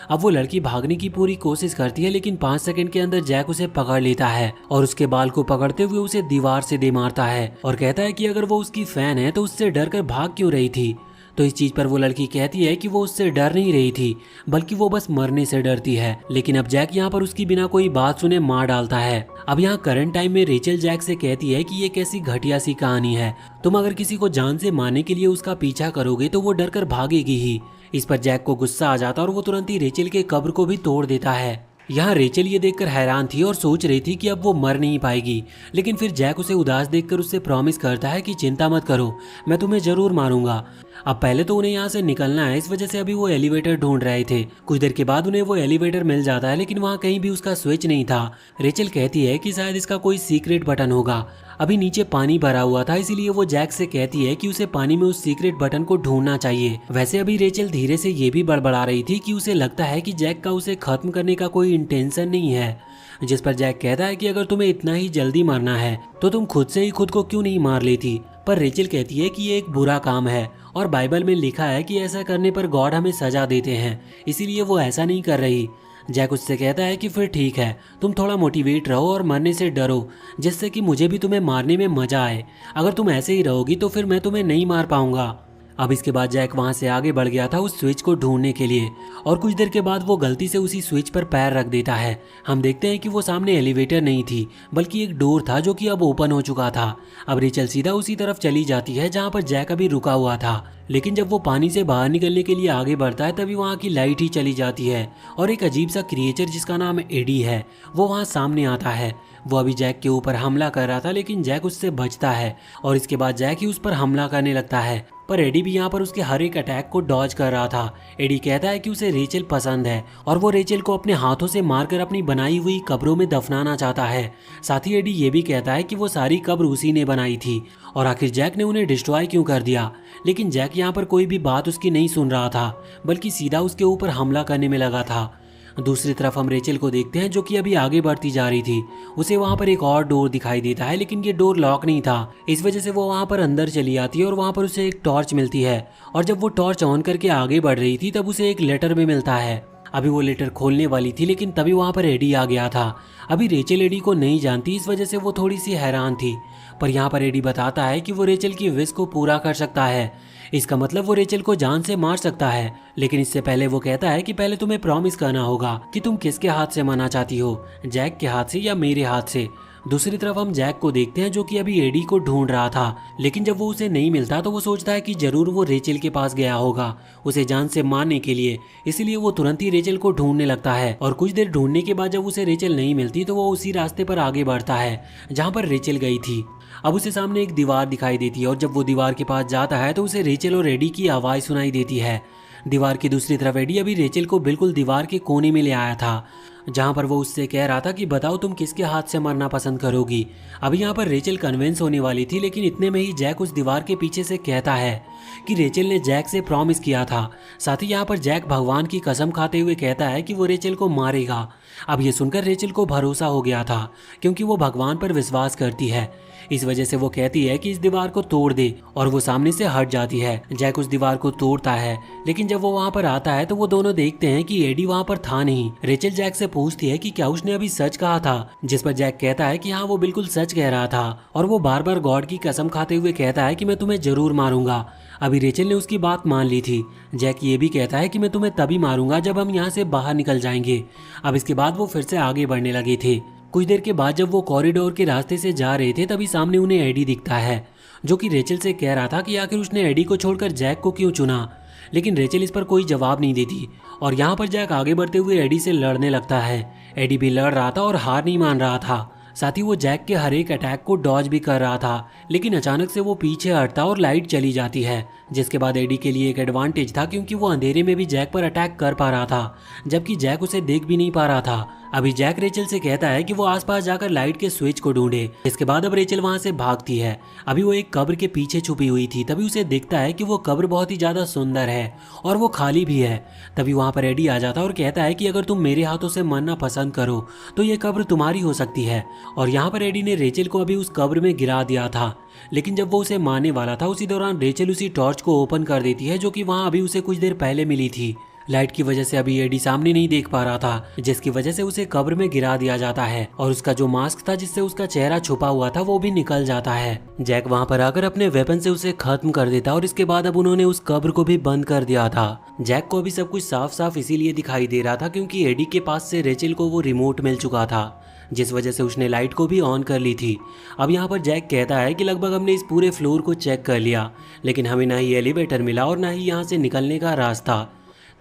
अब वो लड़की भागने की पूरी कोशिश करती है, लेकिन 5 सेकंड के अंदर जैक उसे पकड़ लेता है और उसके बाल को पकड़ते हुए उसे दीवार से दे मारता है और कहता है कि अगर वो उसकी फैन है तो उससे डर कर भाग क्यों रही थी। तो इस चीज पर वो लड़की कहती है कि वो उससे डर नहीं रही थी, बल्कि वो बस मरने से डरती है। लेकिन अब जैक यहाँ पर उसकी बिना कोई बात सुने मार डालता है। अब यहाँ करंट टाइम में रेचल जैक से कहती है कि ये कैसी घटिया सी कहानी है, तुम अगर किसी को जान से मारने के लिए उसका पीछा करोगे तो वो डर कर भागेगी ही। इस पर जैक को गुस्सा आ जाता और वो तुरंत ही रेचल के कब्र को भी तोड़ देता है। यहाँ रेचल ये देखकर हैरान थी और सोच रही थी कि अब वो मर नहीं पाएगी, लेकिन फिर जैक उसे उदास देखकर उससे प्रॉमिस करता है कि चिंता मत करो, मैं तुम्हें जरूर मारूंगा। अब पहले तो उन्हें यहाँ से निकलना है, इस वजह से अभी वो एलिवेटर ढूंढ रहे थे। कुछ देर के बाद उन्हें वो एलिवेटर मिल जाता है, लेकिन वहाँ कहीं भी उसका स्विच नहीं था। रेचल कहती है कि शायद इसका कोई सीक्रेट बटन होगा। अभी नीचे पानी भरा हुआ था, इसीलिए वो जैक से कहती है कि उसे पानी में उस सीक्रेट बटन को ढूंढना चाहिए। वैसे अभी रेचल धीरे से ये भी बड़बड़ा रही थी कि उसे लगता है कि जैक का उसे खत्म करने का कोई इंटेंशन नहीं है, जिस पर जैक कहता है कि अगर तुम्हें इतना ही जल्दी मरना है तो तुम खुद से ही खुद को क्यों नहीं मार लेती। पर रेचल कहती है कि ये एक बुरा काम है और बाइबल में लिखा है कि ऐसा करने पर गॉड हमें सजा देते हैं, इसीलिए वो ऐसा नहीं कर रही। जैक उससे कहता है कि फिर ठीक है, तुम थोड़ा मोटिवेट रहो और मरने से डरो, जिससे कि मुझे भी तुम्हें मारने में मजा आए। अगर तुम ऐसे ही रहोगी तो फिर मैं तुम्हें नहीं मार पाऊंगा। अब इसके बाद जैक वहां से आगे बढ़ गया था उस स्विच को ढूंढने के लिए और कुछ देर के बाद वो गलती से उसी स्विच पर पैर रख देता है। हम देखते हैं कि वो सामने एलिवेटर नहीं थी, बल्कि एक डोर था जो कि अब ओपन हो चुका था। अब रेचल सीधा उसी तरफ चली जाती है जहाँ पर जैक अभी रुका हुआ था, लेकिन जब वो पानी से बाहर निकलने के लिए आगे बढ़ता है तभी वहाँ की लाइट ही चली जाती है और एक अजीब सा क्रिएचर जिसका नाम एडी है वो वहाँ सामने आता है। वो अभी जैक के ऊपर हमला कर रहा था, लेकिन जैक उससे बचता है और इसके बाद जैक ही उस पर हमला करने लगता है, पर एडी भी यहाँ पर उसके हर एक अटैक को डॉज कर रहा था। एडी कहता है कि उसे रेचल पसंद है और वो रेचल को अपने हाथों से मारकर अपनी बनाई हुई कब्रों में दफनाना चाहता है। साथ ही एडी ये भी कहता है कि वो सारी कब्र उसी ने बनाई थी और आखिर जैक ने उन्हें डिस्ट्रॉय क्यों कर दिया। लेकिन जैक यहाँ पर कोई भी बात उसकी नहीं सुन रहा था, बल्कि सीधा उसके ऊपर हमला करने में लगा था। दूसरी तरफ हम रेचल को देखते हैं जो कि अभी आगे बढ़ती जा रही थी। उसे वहां पर एक और डोर दिखाई देता है, लेकिन ये डोर लॉक नहीं था। इस वजह से वो वहां पर अंदर चली आती है और वहां पर उसे एक टॉर्च मिलती है और जब वो टॉर्च ऑन करके आगे बढ़ रही थी तब उसे एक लेटर भी मिलता है। अभी वो लेटर खोलने वाली थी, लेकिन तभी वहां पर एडी आ गया था। अभी रेचल एडी को नहीं जानती, इस वजह से वो थोड़ी सी हैरान थी, पर यहाँ पर एडी बताता है कि वो रेचल की विश को पूरा कर सकता है। इसका मतलब वो रेचल को जान से मार सकता है, लेकिन इससे पहले वो कहता है कि पहले तुम्हें प्रॉमिस करना होगा कि तुम किसके हाथ से मरना चाहती हो, जैक के हाथ से या मेरे हाथ से। दूसरी तरफ हम जैक को देखते हैं जो कि अभी एडी को ढूंढ रहा था, लेकिन जब वो उसे नहीं मिलता तो वो सोचता है कि जरूर वो रेचल के पास गया होगा उसे जान से मारने के लिए, इसीलिए वो तुरंत ही रेचल को ढूंढने लगता है। और कुछ देर ढूंढने के बाद जब उसे रेचल नहीं मिलती तो वो उसी रास्ते पर आगे बढ़ता है जहाँ पर रेचल गई थी। अब उसे सामने एक दीवार दिखाई देती है और जब वो दीवार के पास जाता है तो उसे रेचल और एडी की आवाज़ सुनाई देती है। दीवार की दूसरी तरफ एडी अभी रेचल को बिल्कुल दीवार के कोने में ले आया था। जहाँ पर वो उससे कह रहा था कि बताओ तुम किसके हाथ से मरना पसंद करोगी। अभी यहाँ पर रेचल कन्विंस होने वाली थी, लेकिन इतने में ही जैक उस दीवार के पीछे से कहता है कि रेचल ने जैक से प्रॉमिस किया था। साथ ही यहाँ पर जैक भगवान की कसम खाते हुए कहता है कि वो रेचल को मारेगा। अब ये सुनकर रेचल को भरोसा हो गया था, क्योंकि वो भगवान पर विश्वास करती है। इस वजह से वो कहती है कि इस दीवार को तोड़ दे, और वो सामने से हट जाती है। जैक उस दीवार को तोड़ता है, लेकिन जब वो वहाँ पर आता है तो वो दोनों देखते हैं कि एडी वहाँ पर था नहीं। रेचल जैक से पूछती है कि क्या उसने अभी सच कहा था, जिस पर जैक कहता है कि हाँ वो बिल्कुल सच कह रहा था, और वो बार बार गॉड की कसम खाते हुए कहता है कि मैं तुम्हें जरूर मारूंगा। अभी रेचल ने उसकी बात मान ली थी। जैक ये भी कहता है कि मैं तुम्हें तभी मारूंगा जब हम यहाँ से बाहर निकल जाएंगे। अब इसके बाद वो फिर से आगे बढ़ने लगे थे। कुछ देर के बाद जब वो कॉरिडोर के रास्ते से जा रहे थे, तभी सामने उन्हें एडी दिखता है, जो कि रेचल से कह रहा था कि आखिर उसने एडी को छोड़कर जैक को क्यों चुना। लेकिन रेचल इस पर कोई जवाब नहीं देती, और यहाँ पर जैक आगे बढ़ते हुए एडी से लड़ने लगता है। एडी भी लड़ रहा था और हार नहीं मान रहा था। साथ ही वो जैक के हर एक अटैक को डॉज भी कर रहा था, लेकिन अचानक से वो पीछे हटता और लाइट चली जाती है, जिसके बाद एडी के लिए एक एडवांटेज था, क्योंकि वो अंधेरे में भी जैक पर अटैक कर पा रहा था, जबकि जैक उसे देख भी नहीं पा रहा था। अभी जैक रेचल से कहता है कि वो आसपास जाकर लाइट के स्विच को ढूंढे। इसके बाद अब रेचल वहां से भागती है। अभी वो एक कब्र के पीछे छुपी हुई थी, तभी उसे दिखता है कि वो कब्र बहुत ही ज्यादा सुंदर है और वो खाली भी है। तभी वहां पर एडी आ जाता है और कहता है कि अगर तुम मेरे हाथों से मरना पसंद करो तो ये कब्र तुम्हारी हो सकती है। और यहाँ पर एडी ने रेचल को अभी उस कब्र में गिरा दिया था, लेकिन जब वो उसे मारने वाला था, उसी दौरान रेचल उसी टॉर्च को ओपन कर देती है, जो कि वहां अभी उसे कुछ देर पहले मिली थी। लाइट की वजह से अभी एडी सामने नहीं देख पा रहा था, जिसकी वजह से उसे कब्र में गिरा दिया जाता है, और उसका जो मास्क था जिससे उसका चेहरा छुपा हुआ था वो भी निकल जाता है। जैक वहां पर आकर अपने वेपन से उसे खत्म कर देता, और इसके बाद अब उन्होंने उस कब्र को भी बंद कर दिया था। जैक को अभी सब कुछ साफ साफ इसीलिए दिखाई दे रहा था क्योंकि एडी के पास से रेचल को वो रिमोट मिल चुका था, जिस वजह से उसने लाइट को भी ऑन कर ली थी। अब यहाँ पर जैक कहता है कि लगभग हमने इस पूरे फ्लोर को चेक कर लिया, लेकिन हमें ना ही एलिवेटर मिला और ना ही यहाँ से निकलने का रास्ता।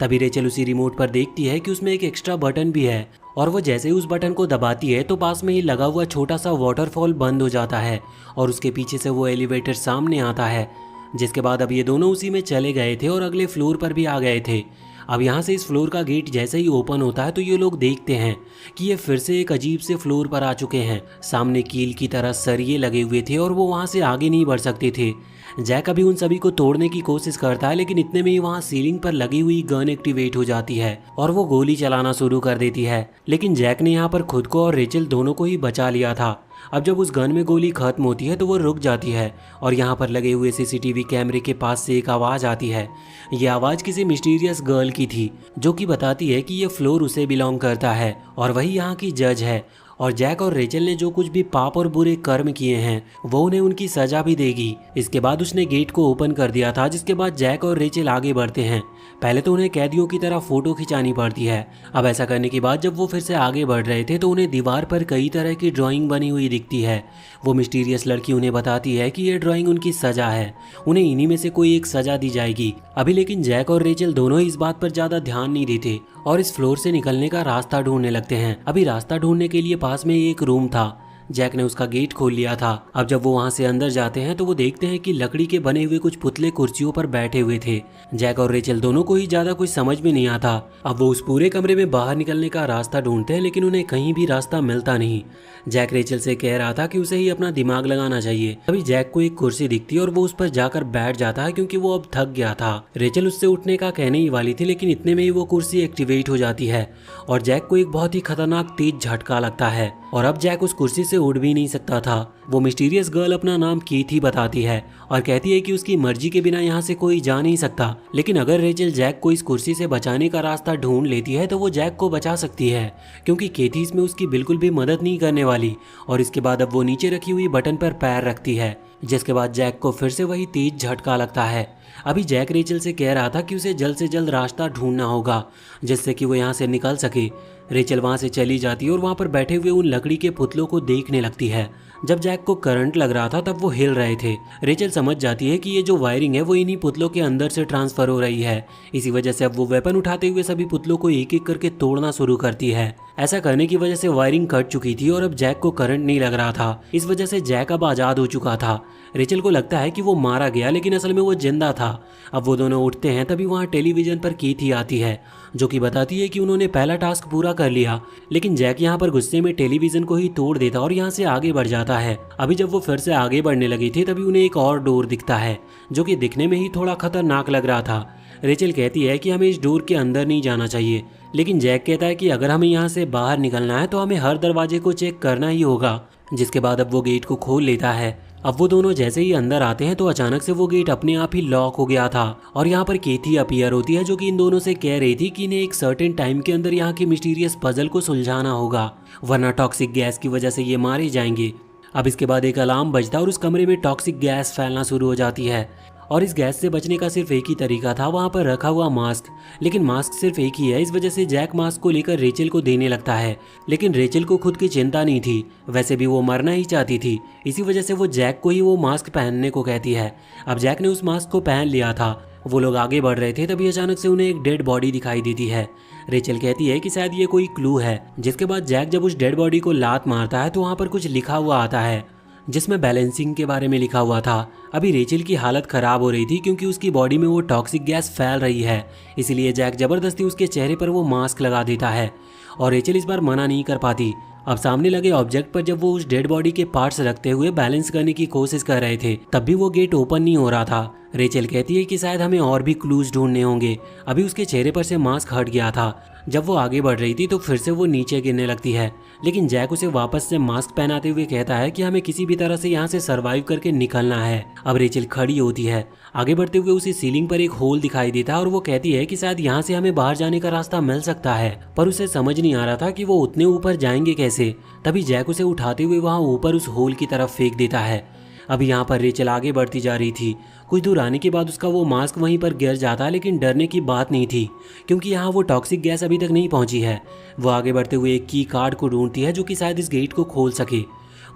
तभी रेचल उसी रिमोट पर देखती है कि उसमें एक एक्स्ट्रा बटन भी है, और वो जैसे ही उस बटन को दबाती है तो पास में ही लगा हुआ छोटा सा वाटरफॉल बंद हो जाता है, और उसके पीछे से वो एलिवेटर सामने आता है। जिसके बाद अब ये दोनों उसी में चले गए थे और अगले फ्लोर पर भी आ गए थे। अब यहाँ से इस फ्लोर का गेट जैसे ही ओपन होता है तो ये लोग देखते हैं कि ये फिर से एक अजीब से फ्लोर पर आ चुके हैं। सामने कील की तरह सरिये लगे हुए थे और वो वहाँ से आगे नहीं बढ़ सकते थे। जैक अभी उन सभी को तोड़ने की कोशिश करता है, लेकिन इतने में ही वहाँ सीलिंग पर लगी हुई गन एक्टिवेट हो जाती है और वो गोली चलाना शुरू कर देती है। लेकिन जैक ने यहाँ पर खुद को और रेचल दोनों को ही बचा लिया था। अब जब उस गन में गोली खत्म होती है तो वो रुक जाती है, और यहाँ पर लगे हुए सीसीटीवी कैमरे के पास से एक आवाज़ आती है। ये आवाज़ किसी मिस्टीरियस गर्ल की थी, जो कि बताती है कि ये फ्लोर उसे बिलोंग करता है और वही यहाँ की जज है, और जैक और रेचल ने जो कुछ भी पाप और बुरे कर्म किए हैं वो उन्हें उनकी सजा भी देगी। इसके बाद उसने गेट को ओपन कर दिया था, जिसके बाद जैक और रेचल आगे बढ़ते हैं। पहले तो उन्हें कैदियों की तरह फोटो खिंचानी पड़ती है। अब ऐसा करने के बाद जब वो फिर से आगे बढ़ रहे थे तो उन्हें दीवार पर कई तरह की ड्राइंग बनी हुई दिखती है। वो मिस्टीरियस लड़की उन्हें बताती है कि ये ड्राइंग उनकी सजा है, उन्हें इन्हीं में से कोई एक सजा दी जाएगी। अभी लेकिन जैक और रेचल दोनों ही इस बात पर ज्यादा ध्यान नहीं देते और इस फ्लोर से निकलने का रास्ता ढूंढने लगते हैं। अभी रास्ता ढूंढने के लिए पास में एक रूम था। जैक ने उसका गेट खोल लिया था। अब जब वो वहां से अंदर जाते हैं तो वो देखते हैं कि लकड़ी के बने हुए कुछ पुतले कुर्सियों पर बैठे हुए थे। जैक और रेचल दोनों को ही ज्यादा कुछ समझ में नहीं आता। अब वो उस पूरे कमरे में बाहर निकलने का रास्ता ढूंढते हैं, लेकिन उन्हें कहीं भी रास्ता मिलता नहीं। जैक रेचल से कह रहा था कि उसे ही अपना दिमाग लगाना चाहिए। अभी जैक को एक कुर्सी दिखती है और वो उस पर जाकर बैठ जाता है, क्योंकि वो अब थक गया था। रेचल उससे उठने का कहने ही वाली थी, लेकिन इतने में ही वो कुर्सी एक्टिवेट हो जाती है और जैक को एक बहुत ही खतरनाक तेज झटका लगता है, और अब जैक उस कुर्सी से उठ भी नहीं सकता था। वो मिस्टीरियस गर्ल अपना नाम कीथी बताती है और कहती है कि उसकी मर्जी के बिना यहाँ से कोई जा नहीं सकता, लेकिन अगर रेचल जैक को इस कुर्सी से बचाने का रास्ता ढूंढ लेती है तो वो जैक को बचा सकती है, क्योंकि केथी इसमें उसकी बिल्कुल भी मदद नहीं करने वाली। और इसके बाद अब वो नीचे रखी हुई बटन पर पैर रखती है, जिसके बाद जैक को फिर से वही तेज झटका लगता है। अभी जैक रेचल से कह रहा था कि उसे जल्द से जल्द रास्ता ढूंढना होगा जिससे कि वो यहाँ से निकल सके। रेचल वहाँ से चली जाती है और वहाँ पर बैठे हुए उन लकड़ी के पुतलों को देखने लगती है। जब जैक को करंट लग रहा था तब वो हिल रहे थे। रेचल समझ जाती है कि ये जो वायरिंग है वो इन्हीं पुतलों के अंदर से ट्रांसफर हो रही है। इसी वजह से अब वो वेपन उठाते हुए सभी पुतलों को एक एक करके तोड़ना शुरू करती है। ऐसा करने की वजह से वायरिंग कट चुकी थी और अब जैक को करंट नहीं लग रहा था। इस वजह से जैक अब आज़ाद हो चुका था। रेचल को लगता है कि वो मारा गया, लेकिन असल में वो जिंदा था। अब वो दोनों उठते हैं, तभी वहाँ टेलीविजन पर कीथी आती है जो कि बताती है कि उन्होंने पहला टास्क पूरा कर लिया। लेकिन जैक यहाँ पर गुस्से में टेलीविजन को ही तोड़ देता और यहाँ से आगे बढ़ जाता है। अभी जब वो फिर से आगे बढ़ने लगी थी तभी उन्हें एक और डोर दिखता है जो कि दिखने में ही थोड़ा खतरनाक लग रहा था। रेचल कहती है कि हमें इस डोर के अंदर नहीं जाना चाहिए, लेकिन जैक कहता है कि अगर हमें यहाँ से बाहर निकलना है तो हमें हर दरवाजे को चेक करना ही होगा। जिसके बाद अब वो गेट को खोल लेता है। अब वो दोनों जैसे ही अंदर आते हैं तो अचानक से वो गेट अपने आप ही लॉक हो गया था और यहाँ पर केथी अपीयर होती है जो कि इन दोनों से कह रही थी कि इन्हें एक सर्टेन टाइम के अंदर यहाँ के मिस्टीरियस पजल को सुलझाना होगा, वरना टॉक्सिक गैस की वजह से ये मारे जाएंगे। अब इसके बाद एक अलार्म बजता और उस कमरे में टॉक्सिक गैस फैलना शुरू हो जाती है और इस गैस से बचने का सिर्फ एक ही तरीका था, वहाँ पर रखा हुआ मास्क। लेकिन मास्क सिर्फ एक ही है। इस वजह से जैक मास्क को लेकर रेचल को देने लगता है, लेकिन रेचल को खुद की चिंता नहीं थी। वैसे भी वो मरना ही चाहती थी, इसी वजह से वो जैक को ही वो मास्क पहनने को कहती है। अब जैक ने उस मास्क को पहन लिया था। वो लोग आगे बढ़ रहे थे तभी अचानक से उन्हें एक डेड बॉडी दिखाई देती है। रेचल कहती है कि शायद ये कोई क्लू है। जिसके बाद जैक जब उस डेड बॉडी को लात मारता है तो वहाँ पर कुछ लिखा हुआ आता है जिसमें बैलेंसिंग के बारे में लिखा हुआ था। अभी रेचल की हालत खराब हो रही थी क्योंकि उसकी बॉडी में वो टॉक्सिक गैस फैल रही है, इसीलिए जैक जबरदस्ती उसके चेहरे पर वो मास्क लगा देता है और रेचल इस बार मना नहीं कर पाती। अब सामने लगे ऑब्जेक्ट पर जब वो उस डेड बॉडी के पार्ट्स रखते हुए बैलेंस करने की कोशिश कर रहे थे तब भी वो गेट ओपन नहीं हो रहा था। रेचल कहती है कि शायद हमें और भी क्लूज ढूंढने होंगे। अभी उसके चेहरे पर से मास्क हट गया था। जब वो आगे बढ़ रही थी तो फिर से वो नीचे गिरने लगती है, लेकिन जैक उसे वापस से मास्क पहनाते हुए कहता है कि हमें किसी भी तरह से यहाँ से सरवाइव करके निकलना है। अब रेचल खड़ी होती है। आगे बढ़ते हुए उसी सीलिंग पर एक होल दिखाई देता है और वो कहती है कि शायद यहाँ से हमें बाहर जाने का रास्ता मिल सकता है, पर उसे समझ नहीं आ रहा था कि वो उतने ऊपर जाएंगे कैसे। तभी जैक उसे उठाते हुए वहाँ ऊपर उस होल की तरफ फेंक देता है। अभी यहाँ पर रेचल आगे बढ़ती जा रही थी। कुछ दूर आने के बाद उसका वो मास्क वहीं पर गिर जाता है, लेकिन डरने की बात नहीं थी क्योंकि यहाँ वो टॉक्सिक गैस अभी तक नहीं पहुँची है। वो आगे बढ़ते हुए एक की कार्ड को ढूंढती है जो कि शायद इस गेट को खोल सके।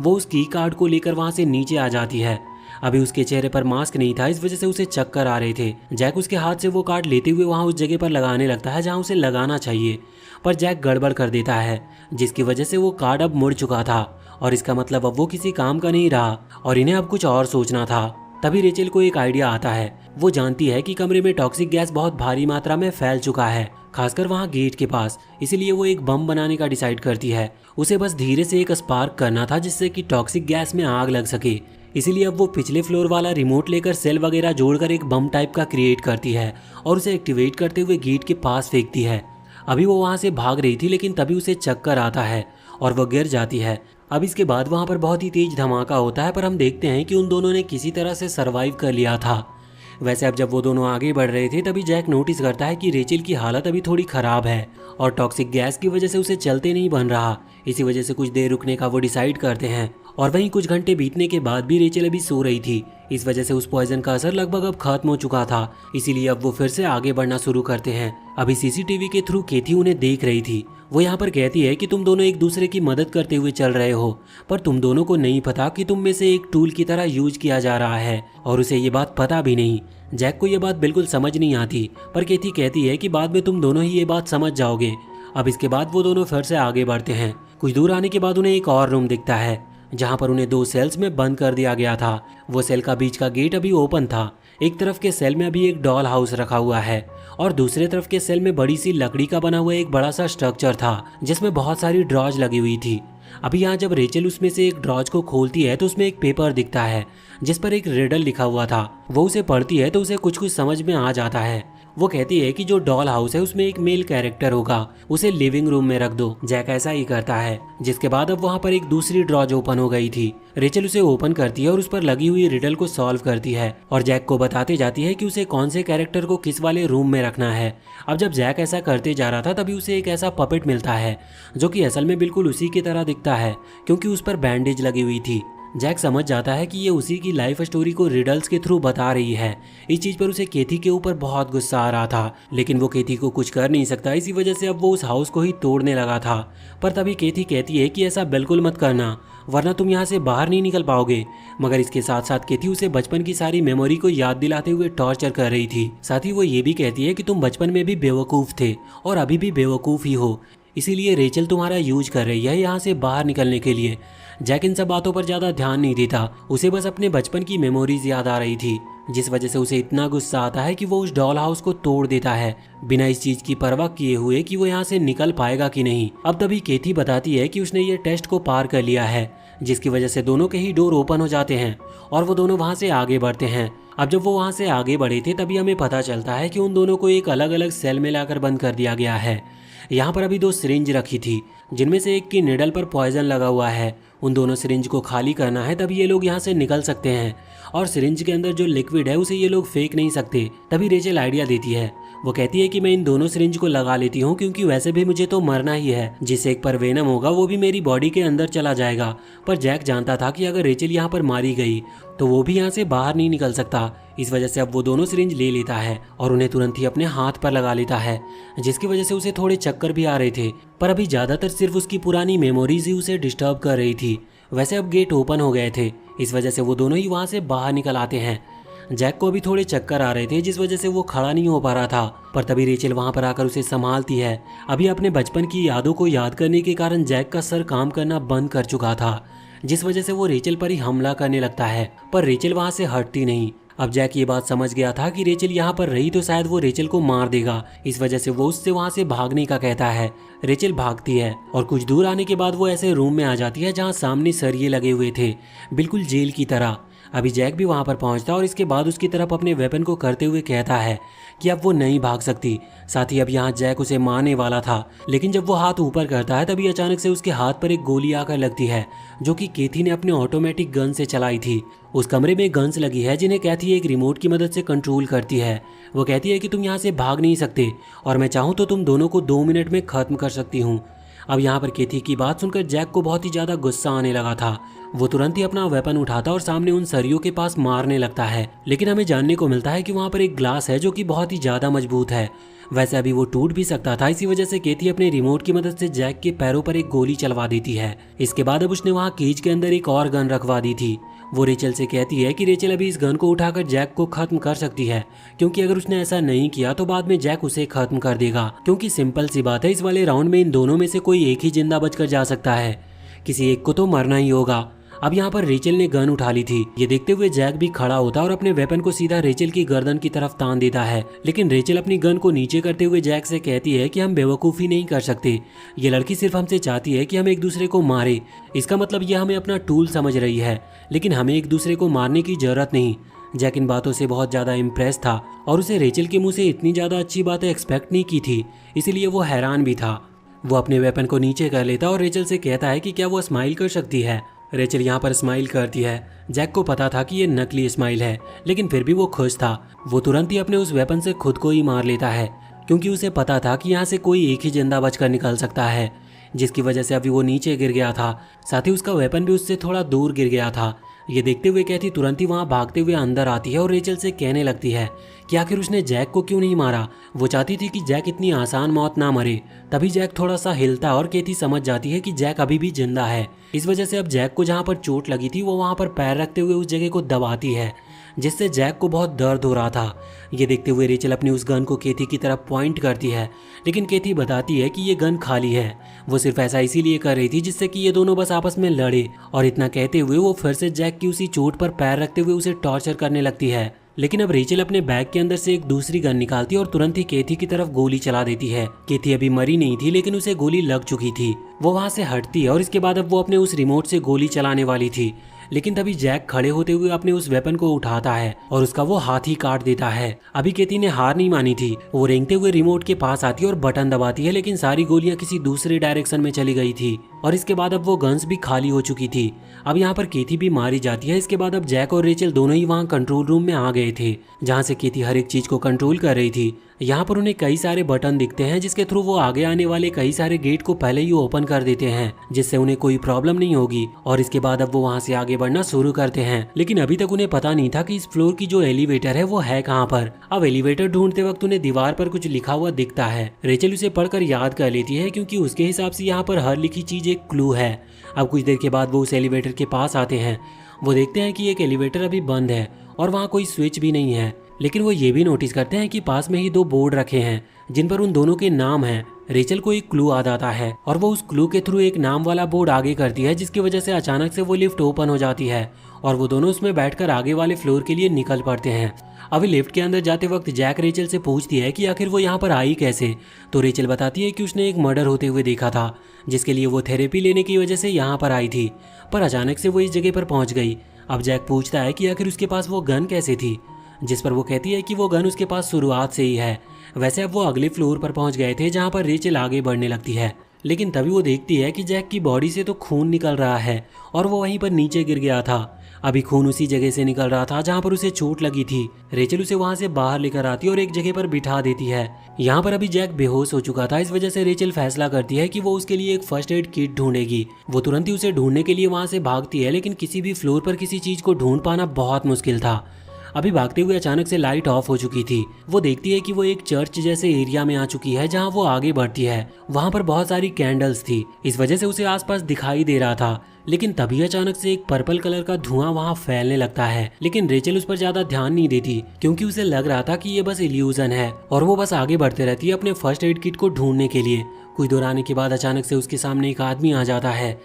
वो उस की कार्ड को लेकर वहाँ से नीचे आ जाती है। अभी उसके चेहरे पर मास्क नहीं था, इस वजह से उसे चक्कर आ रहे थे। जैक उसके हाथ से वो कार्ड लेते हुए वहाँ उस जगह पर लगाने लगता है जहाँ उसे लगाना चाहिए, पर जैक गड़बड़ कर देता है जिसकी वजह से वो कार्ड अब मुड़ चुका था और इसका मतलब अब वो किसी काम का नहीं रहा और इन्हें अब कुछ और सोचना था। तभी रेचल को एक आइडिया आता है। वो जानती है कि कमरे में टॉक्सिक गैस बहुत भारी मात्रा में फैल चुका है, खासकर वहाँ गेट के पास, इसीलिए वो एक बम बनाने का डिसाइड करती है। उसे बस धीरे से एक स्पार्क करना था जिससे कि टॉक्सिक गैस में आग लग सके। इसीलिए अब वो पिछले फ्लोर वाला रिमोट लेकर सेल वगैरह जोड़कर एक बम टाइप का क्रिएट करती है और उसे एक्टिवेट करते हुए गेट के पास फेंकती है। अभी वो वहाँ से भाग रही थी, लेकिन तभी उसे चक्कर आता है और वो गिर जाती है। अब इसके बाद वहाँ पर बहुत ही तेज धमाका होता है, पर हम देखते हैं कि उन दोनों ने किसी तरह से सरवाइव कर लिया था। वैसे अब जब वो दोनों आगे बढ़ रहे थे तभी जैक नोटिस करता है कि रेचल की हालत अभी थोड़ी ख़राब है और टॉक्सिक गैस की वजह से उसे चलते नहीं बन रहा। इसी वजह से कुछ देर रुकने का वो डिसाइड करते हैं और वहीं कुछ घंटे बीतने के बाद भी रेचल अभी सो रही थी। इस वजह से उस पॉइजन का असर लगभग अब खत्म हो चुका था, इसीलिए अब वो फिर से आगे बढ़ना शुरू करते हैं। अभी सीसीटीवी के थ्रू केथी उन्हें देख रही थी। वो यहाँ पर कहती है कि तुम दोनों एक दूसरे की मदद करते हुए चल रहे हो, पर तुम दोनों को नहीं पता कि तुम में से एक टूल की तरह यूज किया जा रहा है और उसे ये बात पता भी नहीं। जैक को ये बात बिल्कुल समझ नहीं आती, पर केथी कहती है कि बाद में तुम दोनों ही ये बात समझ जाओगे। अब इसके बाद वो दोनों फिर से आगे बढ़ते हैं। कुछ दूर आने के बाद उन्हें एक और रूम दिखता है जहाँ पर उन्हें 2 सेल्स में बंद कर दिया गया था। वो सेल का बीच का गेट अभी ओपन था। एक तरफ के सेल में अभी एक डॉल हाउस रखा हुआ है और दूसरे तरफ के सेल में बड़ी सी लकड़ी का बना हुआ एक बड़ा सा स्ट्रक्चर था जिसमें बहुत सारी ड्रॉज लगी हुई थी। अभी यहाँ जब रेचल उसमें से एक ड्रॉज को खोलती है तो उसमें एक पेपर दिखता है जिस पर एक रिडल लिखा हुआ था। वो उसे पढ़ती है तो उसे कुछ कुछ समझ में आ जाता है। वो कहती है कि जो डॉल हाउस है उसमें एक मेल कैरेक्टर होगा, उसे लिविंग रूम में रख दो। जैक ऐसा ही करता है, जिसके बाद अब वहाँ पर एक दूसरी ड्रॉज ओपन हो गई थी। रेचल उसे ओपन करती है और उस पर लगी हुई रिडल को सॉल्व करती है और जैक को बताते जाती है कि उसे कौन से कैरेक्टर को किस वाले रूम में रखना है। अब जब जैक ऐसा करते जा रहा था तभी उसे एक ऐसा पपेट मिलता है जो कि असल में बिल्कुल उसी की तरह दिखता है क्योंकि उस पर बैंडेज लगी हुई थी। जैक समझ जाता है कि ये उसी की लाइफ स्टोरी को रिडल्स के थ्रू बता रही है। इस चीज़ पर उसे केथी के ऊपर बहुत गुस्सा आ रहा था, लेकिन वो केथी को कुछ कर नहीं सकता। इसी वजह से अब वो उस हाउस को ही तोड़ने लगा था। पर तभी केथी कहती है कि ऐसा बिल्कुल मत करना, वरना तुम यहाँ से बाहर नहीं निकल पाओगे। मगर इसके साथ साथ केथी उसे बचपन की सारी मेमोरी को याद दिलाते हुए टॉर्चर कर रही थी। साथ ही वो ये भी कहती है कि तुम बचपन में भी बेवकूफ़ थे और अभी भी बेवकूफ़ ही हो, इसीलिए रेचल तुम्हारा यूज कर रही है यहाँ से बाहर निकलने के लिए। जैक इन सब बातों पर ज़्यादा ध्यान नहीं देता, उसे बस अपने बचपन की मेमोरीज याद आ रही थी, जिस वजह से उसे इतना गुस्सा आता है कि वो उस डॉल हाउस को तोड़ देता है, बिना इस चीज़ की परवाह किए हुए कि वो यहाँ से निकल पाएगा कि नहीं। अब तभी केथी बताती है कि उसने ये टेस्ट को पार कर लिया है, जिसकी वजह से दोनों के ही डोर ओपन हो जाते हैं और वो दोनों वहाँ से आगे बढ़ते हैं। अब जब वो वहाँ से आगे बढ़े थे तभी हमें पता चलता है कि उन दोनों को एक अलग अलग सेल में लाकर बंद कर दिया गया है। यहाँ पर अभी 2 सिरिंज रखी थी, जिनमें से एक की निडल पर पॉइजन लगा हुआ है। उन दोनों सिरिंज को खाली करना है, तभी ये लोग यहाँ से निकल सकते हैं, और सिरिंज के अंदर जो लिक्विड है उसे ये लोग फेंक नहीं सकते। तभी रेचल आइडिया देती है, वो कहती है कि मैं इन दोनों सिरिंज को लगा लेती हूँ, क्योंकि वैसे भी मुझे तो मरना ही है। जिस एक पर वेनम होगा वो भी मेरी बॉडी के अंदर चला जाएगा। पर जैक जानता था कि अगर रेचल यहाँ पर मारी गई तो वो भी यहाँ से बाहर नहीं निकल सकता। इस वजह से अब वो दोनों सिरिंज ले लेता है और उन्हें तुरंत ही अपने हाथ पर लगा लेता है, जिसकी वजह से उसे थोड़े चक्कर भी आ रहे थे। पर अभी ज़्यादातर सिर्फ उसकी पुरानी मेमोरीज ही उसे डिस्टर्ब कर रही थी। वैसे अब गेट ओपन हो गए थे, इस वजह से वो दोनों ही वहाँ से बाहर निकल आते हैं। जैक को अभी थोड़े चक्कर आ रहे थे, जिस वजह से वो खड़ा नहीं हो पा रहा था। पर तभी रेचल वहाँ पर आकर उसे संभालती है। अभी अपने बचपन की यादों को याद करने के कारण जैक का सर काम करना बंद कर चुका था, जिस वजह से वो रेचल पर ही हमला करने लगता है। पर रेचल वहाँ से हटती नहीं। अब जैक ये बात समझ गया था कि रेचल यहाँ पर रही तो शायद वो रेचल को मार देगा, इस वजह से वो उससे वहाँ से भागने का कहता है। रेचल भागती है और कुछ दूर आने के बाद वो ऐसे रूम में आ जाती है जहाँ सामने सरिये लगे हुए थे, बिल्कुल जेल की तरह। अभी जैक भी वहाँ पर पहुँचता है और इसके बाद उसकी तरफ अपने वेपन को करते हुए कहता है कि अब वो नहीं भाग सकती। साथ ही अब यहाँ जैक उसे मारने वाला था, लेकिन जब वो हाथ ऊपर करता है तभी अचानक से उसके हाथ पर एक गोली आकर लगती है, जो कि केथी ने अपने ऑटोमेटिक गन से चलाई थी। उस कमरे में गन्स लगी है जिन्हें कैथी एक रिमोट की मदद से कंट्रोल करती है। वो कहती है कि तुम यहाँ से भाग नहीं सकते और मैं चाहूँ तो तुम दोनों को 2 मिनट में खत्म कर सकती हूँ। अब यहाँ पर केथी की बात सुनकर जैक को बहुत ही ज़्यादा गुस्सा आने लगा था। वो तुरंत ही अपना वेपन उठाता और सामने उन सरियों के पास मारने लगता है, लेकिन हमें जानने को मिलता है कि वहाँ पर एक ग्लास है जो कि बहुत ही ज़्यादा मजबूत है। वैसे अभी वो टूट भी सकता था, इसी वजह से केथी अपने रिमोट की मदद से जैक के पैरों पर एक गोली चलवा देती है। इसके बाद अब उसने वहाँ केज के अंदर एक और गन रखवा दी थी। वो रेचल से कहती है कि रेचल अभी इस गन को उठाकर जैक को खत्म कर सकती है, क्योंकि अगर उसने ऐसा नहीं किया तो बाद में जैक उसे खत्म कर देगा। क्योंकि सिंपल सी बात है, इस वाले राउंड में इन दोनों में से कोई एक ही जिंदा बचकर जा सकता है, किसी एक को तो मरना ही होगा। अब यहाँ पर रेचल ने गन उठा ली थी। ये देखते हुए जैक भी खड़ा होता और अपने वेपन को सीधा रेचल की गर्दन की तरफ तान देता है, लेकिन रेचल अपनी गन को नीचे करते हुए जैक से कहती है कि हम बेवकूफ़ी नहीं कर सकते। ये लड़की सिर्फ हमसे चाहती है कि हम एक दूसरे को मारे। इसका मतलब यह हमें अपना टूल समझ रही है, लेकिन हमें एक दूसरे को मारने की जरूरत नहीं। जैक इन बातों से बहुत ज़्यादा इम्प्रेस था और उसे रेचल के मुंह से इतनी ज़्यादा अच्छी बातें एक्सपेक्ट नहीं की थी, इसीलिए वो हैरान भी था। वो अपने वेपन को नीचे कर लेता और रेचल से कहता है कि क्या वो स्माइल कर सकती है। रेचल यहाँ पर स्माइल करती है। जैक को पता था कि ये नकली स्माइल है, लेकिन फिर भी वो खुश था। वो तुरंत ही अपने उस वेपन से खुद को ही मार लेता है, क्योंकि उसे पता था कि यहाँ से कोई एक ही जिंदा बचकर निकल सकता है, जिसकी वजह से अभी वो नीचे गिर गया था। साथ ही उसका वेपन भी उससे थोड़ा दूर गिर गया था। ये देखते हुए कैथी तुरंत ही वहाँ भागते हुए अंदर आती है और रेचल से कहने लगती है कि आखिर उसने जैक को क्यों नहीं मारा। वो चाहती थी कि जैक इतनी आसान मौत ना मरे। तभी जैक थोड़ा सा हिलता और कैथी समझ जाती है कि जैक अभी भी जिंदा है। इस वजह से अब जैक को जहाँ पर चोट लगी थी वो वहाँ पर पैर रखते हुए उस जगह को दबाती है, जिससे जैक को बहुत दर्द हो रहा था। ये देखते हुए रेचल अपनी उस गन को केथी की तरफ पॉइंट करती है, लेकिन केथी बताती है कि ये गन खाली है। वो सिर्फ ऐसा इसीलिए कर रही थी जिससे कि ये दोनों बस आपस में लड़े। और इतना कहते हुए वो फिर से जैक की उसी चोट पर पैर रखते हुए उसे टॉर्चर करने लगती है। लेकिन अब रेचल अपने बैग के अंदर से एक दूसरी गन निकालती है और तुरंत ही केथी की तरफ गोली चला देती है। केथी अभी मरी नहीं थी, लेकिन उसे गोली लग चुकी थी। वो वहाँ से हटती है और इसके बाद अब वो अपने उस रिमोट से गोली चलाने वाली थी, लेकिन तभी जैक खड़े होते हुए अपने उस वेपन को उठाता है और उसका वो हाथ ही काट देता है। अभी केथी ने हार नहीं मानी थी। वो रेंगते हुए रिमोट के पास आती है और बटन दबाती है, लेकिन सारी गोलियां किसी दूसरे डायरेक्शन में चली गई थी और इसके बाद अब वो गन्स भी खाली हो चुकी थी। अब यहाँ पर केथी भी मारी जाती है। इसके बाद अब जैक और रेचल दोनों ही वहाँ कंट्रोल रूम में आ गए थे, जहाँ से केथी हर एक चीज को कंट्रोल कर रही थी। यहाँ पर उन्हें कई सारे बटन दिखते हैं, जिसके थ्रू वो आगे आने वाले कई सारे गेट को पहले ही ओपन कर देते हैं, जिससे उन्हें कोई प्रॉब्लम नहीं होगी। और इसके बाद अब वो वहाँ से आगे बढ़ना शुरू करते हैं, लेकिन अभी तक उन्हें पता नहीं था कि इस फ्लोर की जो एलिवेटर है वो है कहाँ पर। अब एलिवेटर ढूंढते वक्त उन्हें दीवार पर कुछ लिखा हुआ दिखता है। रेचल उसे पढ़कर याद कर लेती है, क्योंकि उसके हिसाब से यहाँ पर हर लिखी चीज एक क्लू है। अब कुछ देर के बाद वो उस एलिवेटर के पास आते हैं। वो देखते हैं कि एक एलिवेटर अभी बंद है और वहाँ कोई स्विच भी नहीं है, लेकिन वो ये भी नोटिस करते हैं कि पास में ही 2 बोर्ड रखे हैं, जिन पर उन दोनों के नाम हैं। रेचल को एक क्लू आ जाता है और वो उस क्लू के थ्रू एक नाम वाला बोर्ड आगे करती है, जिसकी वजह से अचानक से वो लिफ्ट ओपन हो जाती है और वो दोनों उसमें बैठकर आगे वाले फ्लोर के लिए निकल पड़ते हैं। अभी लिफ्ट के अंदर जाते वक्त जैक रेचल से पूछती है कि आखिर वो यहाँ पर आई कैसे। तो रेचल बताती है कि उसने एक मर्डर होते हुए देखा था, जिसके लिए वो थेरेपी लेने की वजह से यहाँ पर आई थी, पर अचानक से वो इस जगह पर पहुँच गई। अब जैक पूछता है कि आखिर उसके पास वो गन कैसे थी, जिस पर वो कहती है कि वो गन उसके पास शुरुआत से ही है। वैसे अब वो अगले फ्लोर पर पहुंच गए थे जहां पर रेचल आगे बढ़ने लगती है, लेकिन तभी वो देखती है कि जैक की बॉडी से तो खून निकल रहा है और वो वहीं पर नीचे गिर गया था। अभी खून उसी जगह से निकल रहा था जहां पर उसे चोट लगी थी। रेचल उसे वहां से बाहर लेकर आती है और एक जगह पर बिठा देती है। यहाँ पर अभी जैक बेहोश हो चुका था, इस वजह से रेचल फैसला करती है कि वो उसके लिए एक फर्स्ट एड किट ढूंढेगी। वो तुरंत ही उसे ढूंढने के लिए वहां से भागती है, लेकिन किसी भी फ्लोर पर किसी चीज को ढूंढ पाना बहुत मुश्किल था। अभी भागते हुए अचानक से लाइट ऑफ हो चुकी थी। वो देखती है कि वो एक चर्च जैसे एरिया में आ चुकी है। जहां वो आगे बढ़ती है वहां पर बहुत सारी कैंडल्स थी, इस वजह से उसे आसपास दिखाई दे रहा था। लेकिन तभी अचानक से एक पर्पल कलर का धुआं वहां फैलने लगता है, लेकिन रेचल उस पर ज्यादा ध्यान नहीं देती क्योंकि उसे लग रहा था कि ये बस इल्यूजन है और वो बस आगे बढ़ते रहती है अपने फर्स्ट एड किट को ढूंढने के लिए। कुछ दूर आने के बाद अचानक से उसके सामने एक आदमी आ जाता है।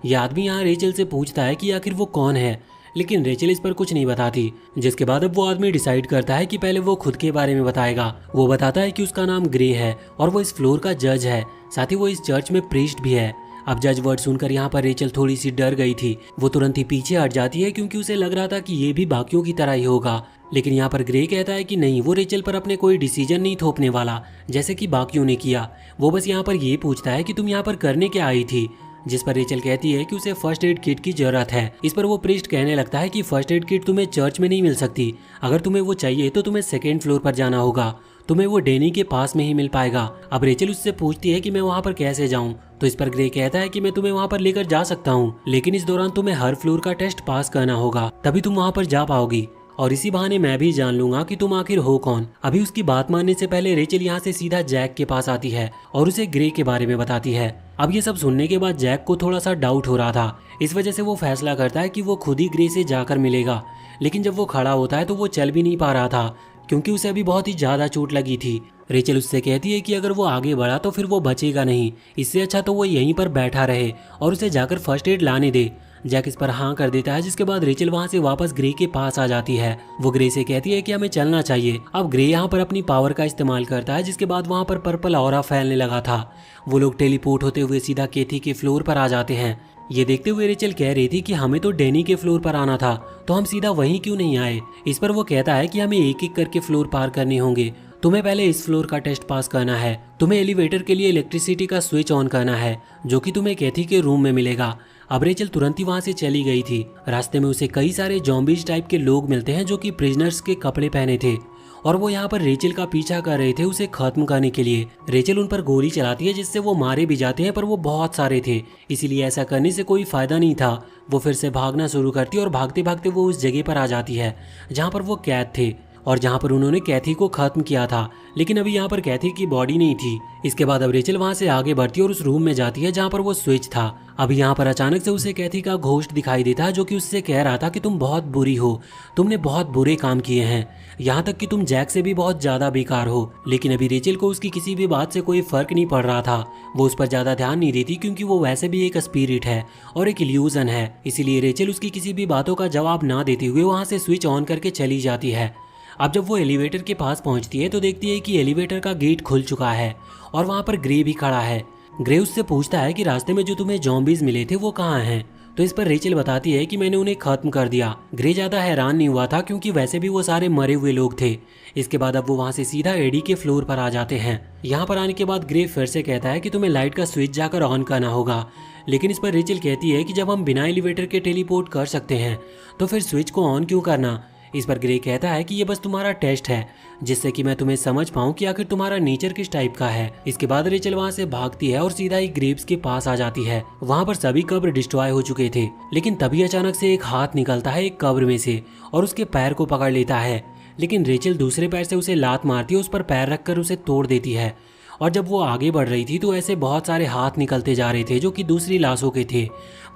यह आदमी यहाँ रेचल से पूछता है कि आखिर वो कौन है, लेकिन रेचल इस पर कुछ नहीं बताती। जिसके बाद अब वो आदमी डिसाइड करता है कि पहले वो खुद के बारे में बताएगा। वो बताता है कि उसका नाम ग्रे है और वो इस फ्लोर का जज है, साथ ही वो इस चर्च में प्रीस्ट भी है। अब जज वर्ड सुनकर यहाँ पर रेचल थोड़ी सी डर गई थी। वो तुरंत ही पीछे हट जाती है क्योंकि उसे लग रहा था कि ये भी बाकियों की तरह ही होगा। लेकिन यहाँ पर ग्रे कहता है कि नहीं, वो रेचल पर अपने कोई डिसीजन नहीं थोपने वाला जैसे कि बाकियों ने किया। वो बस यहाँ पर ये पूछता है कि तुम यहाँ पर करने क्या आई थी, जिस पर रेचल कहती है कि उसे फर्स्ट एड किट की जरूरत है। इस पर वो प्रीस्ट कहने लगता है कि फर्स्ट एड किट तुम्हें चर्च में नहीं मिल सकती, अगर तुम्हें वो चाहिए तो तुम्हें सेकेंड फ्लोर पर जाना होगा, तुम्हें वो डेनी के पास में ही मिल पाएगा। अब रेचल उससे पूछती है कि मैं वहाँ पर कैसे जाऊँ, तो इस पर ग्रे कहता है कि मैं तुम्हें वहाँ पर लेकर जा सकता हूँ, लेकिन इस दौरान तुम्हें हर फ्लोर का टेस्ट पास करना होगा, तभी तुम वहाँ पर जा पाओगी और इसी बहाने मैं भी जान लूंगा कि तुम आखिर हो कौन। अभी उसकी बात मानने से पहले रेचल यहाँ से सीधा जैक के पास आती है और उसे ग्रे के बारे में बताती है। अब ये सब सुनने के बाद जैक को थोड़ा सा डाउट हो रहा था, इस वजह से वो फैसला करता है कि वो खुद ही ग्रे से जाकर मिलेगा। लेकिन जब वो खड़ा होता है तो वो चल भी नहीं पा रहा था क्योंकि उसे अभी बहुत ही ज्यादा चोट लगी थी। रेचल उससे कहती है कि अगर वो आगे बढ़ा तो फिर वो बचेगा नहीं, इससे अच्छा तो वो यहीं पर बैठा रहे और उसे जाकर फर्स्ट एड लाने दे। जैक इस पर हाँ कर देता है, जिसके बाद रेचल वहां से वापस ग्रे के पास आ जाती है। वो ग्रे से कहती है कि हमें चलना चाहिए। अब ग्रे यहाँ पर अपनी पावर का इस्तेमाल करता है, जिसके बाद वहां पर पर्पल ऑरा फैलने लगा था। वो लोग टेलीपोर्ट होते हुए सीधा केथी के फ्लोर पर आ जाते हैं। ये देखते हुए रेचल कह रही थी कि हमें तो डेनी के फ्लोर पर आना था, तो हम सीधा वहीं क्यों नहीं आए। इस पर वो कहता है कि हमें एक एक करके फ्लोर पार करने होंगे, तुम्हें पहले इस फ्लोर का टेस्ट पास करना है, तुम्हें एलिवेटर के लिए इलेक्ट्रिसिटी का स्विच ऑन करना है जो कि तुम्हें कैथी के रूम में मिलेगा। अब रेचल तुरंत ही वहां से चली गई थी। रास्ते में उसे कई सारे जॉम्बीज टाइप के लोग मिलते हैं जो कि प्रिजनर्स के कपड़े पहने थे और वो यहाँ पर रेचल का पीछा कर रहे थे उसे खत्म करने के लिए। रेचल उन पर गोली चलाती है जिससे वो मारे भी जाते हैं, पर वो बहुत सारे थे, इसीलिए ऐसा करने से कोई फायदा नहीं था। वो फिर से भागना शुरू करती है और भागते भागते वो उस जगह पर आ जाती है जहाँ पर वो कैद थे और जहाँ पर उन्होंने कैथी को खत्म किया था। लेकिन अभी यहाँ पर कैथी की बॉडी नहीं थी। इसके बाद अब रेचल वहाँ से आगे बढ़ती है और उस रूम में जाती है जहाँ पर वो स्विच था। अभी यहाँ पर अचानक से उसे कैथी का घोस्ट दिखाई देता है जो कि उससे कह रहा था कि तुम बहुत बुरी हो, तुमने बहुत बुरे काम किए हैं, यहाँ तक कि तुम जैक से भी बहुत ज्यादा बेकार हो। लेकिन अभी रेचल को उसकी किसी भी बात से कोई फर्क नहीं पड़ रहा था। वो उस पर ज्यादा ध्यान नहीं देती क्योंकि वो वैसे भी एक स्पिरिट है और एक इल्यूजन है, इसीलिए रेचल उसकी किसी भी बातों का जवाब ना देते हुए वहाँ से स्विच ऑन करके चली जाती है। अब जब वो एलिवेटर के पास पहुंचती है तो देखती है कि एलिवेटर का गेट खुल चुका है और वहां पर ग्रे भी खड़ा है। ग्रे उससे पूछता है कि रास्ते में जो तुम्हें जॉम्बीज मिले थे वो कहाँ हैं, तो इस पर रेचल बताती है कि मैंने उन्हें खत्म कर दिया। ग्रे ज्यादा हैरान नहीं हुआ था क्योंकि वैसे भी वो सारे मरे हुए लोग थे। इसके बाद अब वो वहां से सीधा एडी के फ्लोर पर आ जाते हैं। यहाँ पर आने के बाद ग्रे फिर से कहता है कि तुम्हें लाइट का स्विच जाकर ऑन करना होगा, लेकिन इस पर रेचल कहती है कि जब हम बिना एलिवेटर के टेलीपोर्ट कर सकते हैं तो फिर स्विच को ऑन क्यों करना। इस पर ग्रे कहता है कि ये बस तुम्हारा टेस्ट है जिससे कि मैं तुम्हें समझ पाऊं कि आखिर तुम्हारा नेचर किस टाइप का है। इसके बाद रेचल वहां से भागती है और सीधा ही ग्रेव्स के पास आ जाती है। वहां पर सभी कब्र डिस्ट्रॉय हो चुके थे, लेकिन तभी अचानक से एक हाथ निकलता है एक कब्र में से और उसके पैर को पकड़ लेता है। लेकिन रेचल दूसरे पैर से उसे लात मारती है, उस पर पैर रखकर उसे तोड़ देती है और जब वो आगे बढ़ रही थी तो ऐसे बहुत सारे हाथ निकलते जा रहे थे जो कि दूसरी लाशों के थे,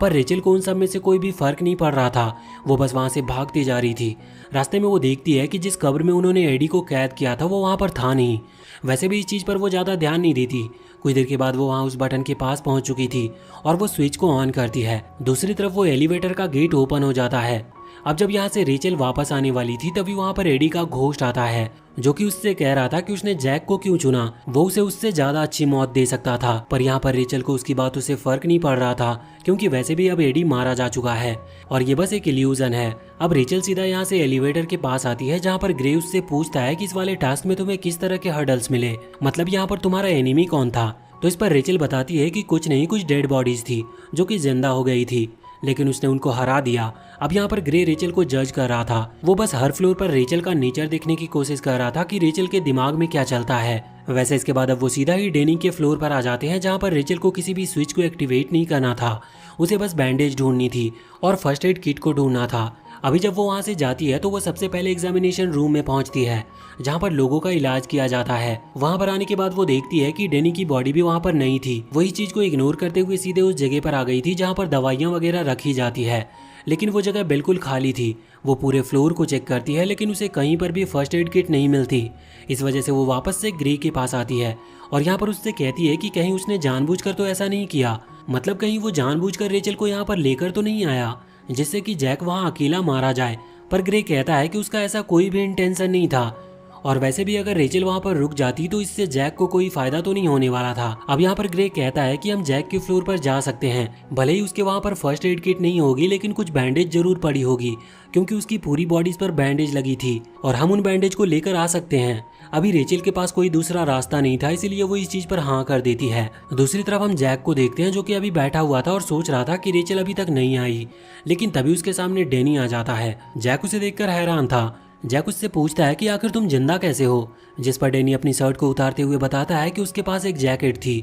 पर रेचल को उन सब में से कोई भी फर्क नहीं पड़ रहा था। वो बस वहाँ से भागती जा रही थी। रास्ते में वो देखती है कि जिस कब्र में उन्होंने एडी को कैद किया था वो वहाँ पर था नहीं। वैसे भी इस चीज़ पर वो ज़्यादा ध्यान नहीं देती। कुछ देर के बाद वो वहाँ उस बटन के पास पहुँच चुकी थी और वो स्विच को ऑन करती है। दूसरी तरफ वो एलिवेटर का गेट ओपन हो जाता है। अब जब यहाँ से रेचल वापस आने वाली थी तभी वहाँ पर एडी का घोस्ट आता है जो कि उससे कह रहा था कि उसने जैक को क्यों चुना, वो उसे उससे ज्यादा अच्छी मौत दे सकता था। पर यहाँ पर रेचल को उसकी बातों से फर्क नहीं पड़ रहा था क्योंकि वैसे भी अब एडी मारा जा चुका है और ये बस एक इल्यूजन है। अब रेचल सीधा यहाँ से एलिवेटर के पास आती है जहाँ पर ग्रे उससे पूछता है कि इस वाले टास्क में तुम्हें किस तरह के हर्डल्स मिले, मतलब यहाँ पर तुम्हारा एनिमी कौन था। तो इस पर रेचल बताती है कि कुछ नहीं, कुछ डेड बॉडीज थी जो कि जिंदा हो गई थी, लेकिन उसने उनको हरा दिया। अब यहाँ पर ग्रे रेचल को जज कर रहा था। वो बस हर फ्लोर पर रेचल का नेचर देखने की कोशिश कर रहा था कि रेचल के दिमाग में क्या चलता है। वैसे इसके बाद अब वो सीधा ही डेनी के फ्लोर पर आ जाते हैं जहाँ पर रेचल को किसी भी स्विच को एक्टिवेट नहीं करना था, उसे बस बैंडेज ढूंढनी थी और फर्स्ट एड किट को ढूंढना था। अभी जब वो वहाँ से जाती है तो वो सबसे पहले एग्जामिनेशन रूम में पहुँचती है जहाँ पर लोगों का इलाज किया जाता है। वहाँ पर आने के बाद वो देखती है कि डेनी की बॉडी भी वहाँ पर नहीं थी। वही चीज़ को इग्नोर करते हुए सीधे उस जगह पर आ गई थी जहाँ पर दवाइयाँ वगैरह रखी जाती है, लेकिन वो जगह बिल्कुल खाली थी। वो पूरे फ्लोर को चेक करती है लेकिन उसे कहीं पर भी फर्स्ट एड किट नहीं मिलती। इस वजह से वो वापस से ग्रे के पास आती है और यहाँ पर उससे कहती है कि कहीं उसने जानबूझकर तो ऐसा नहीं किया, मतलब कहीं वो जानबूझकर रेचल को यहाँ पर लेकर तो नहीं आया जिससे कि जैक वहाँ अकेला मारा जाए। पर ग्रे कहता है कि उसका ऐसा कोई भी इंटेंशन नहीं था और वैसे भी अगर रेचल वहाँ पर रुक जाती तो इससे जैक को कोई फायदा तो नहीं होने वाला था। अब यहाँ पर ग्रे कहता है कि हम जैक के फ्लोर पर जा सकते हैं, भले ही उसके वहाँ पर फर्स्ट एड किट नहीं होगी लेकिन कुछ बैंडेज जरूर पड़ी होगी क्योंकि उसकी पूरी बॉडीज पर बैंडेज लगी थी और हम उन बैंडेज को लेकर आ सकते हैं। अभी रेचल के पास कोई दूसरा रास्ता नहीं था, इसीलिए वो इस चीज पर हाँ कर देती है। दूसरी तरफ हम जैक को देखते हैं जो कि अभी बैठा हुआ था और सोच रहा था कि रेचल अभी तक नहीं आई, लेकिन तभी उसके सामने डेनी आ जाता है। जैक उसे देखकर हैरान था। जैक उससे पूछता है कि आखिर तुम जिंदा कैसे हो, जिस पर डेनी अपनी शर्ट को उतारते हुए बताता है कि उसके पास एक जैकेट थी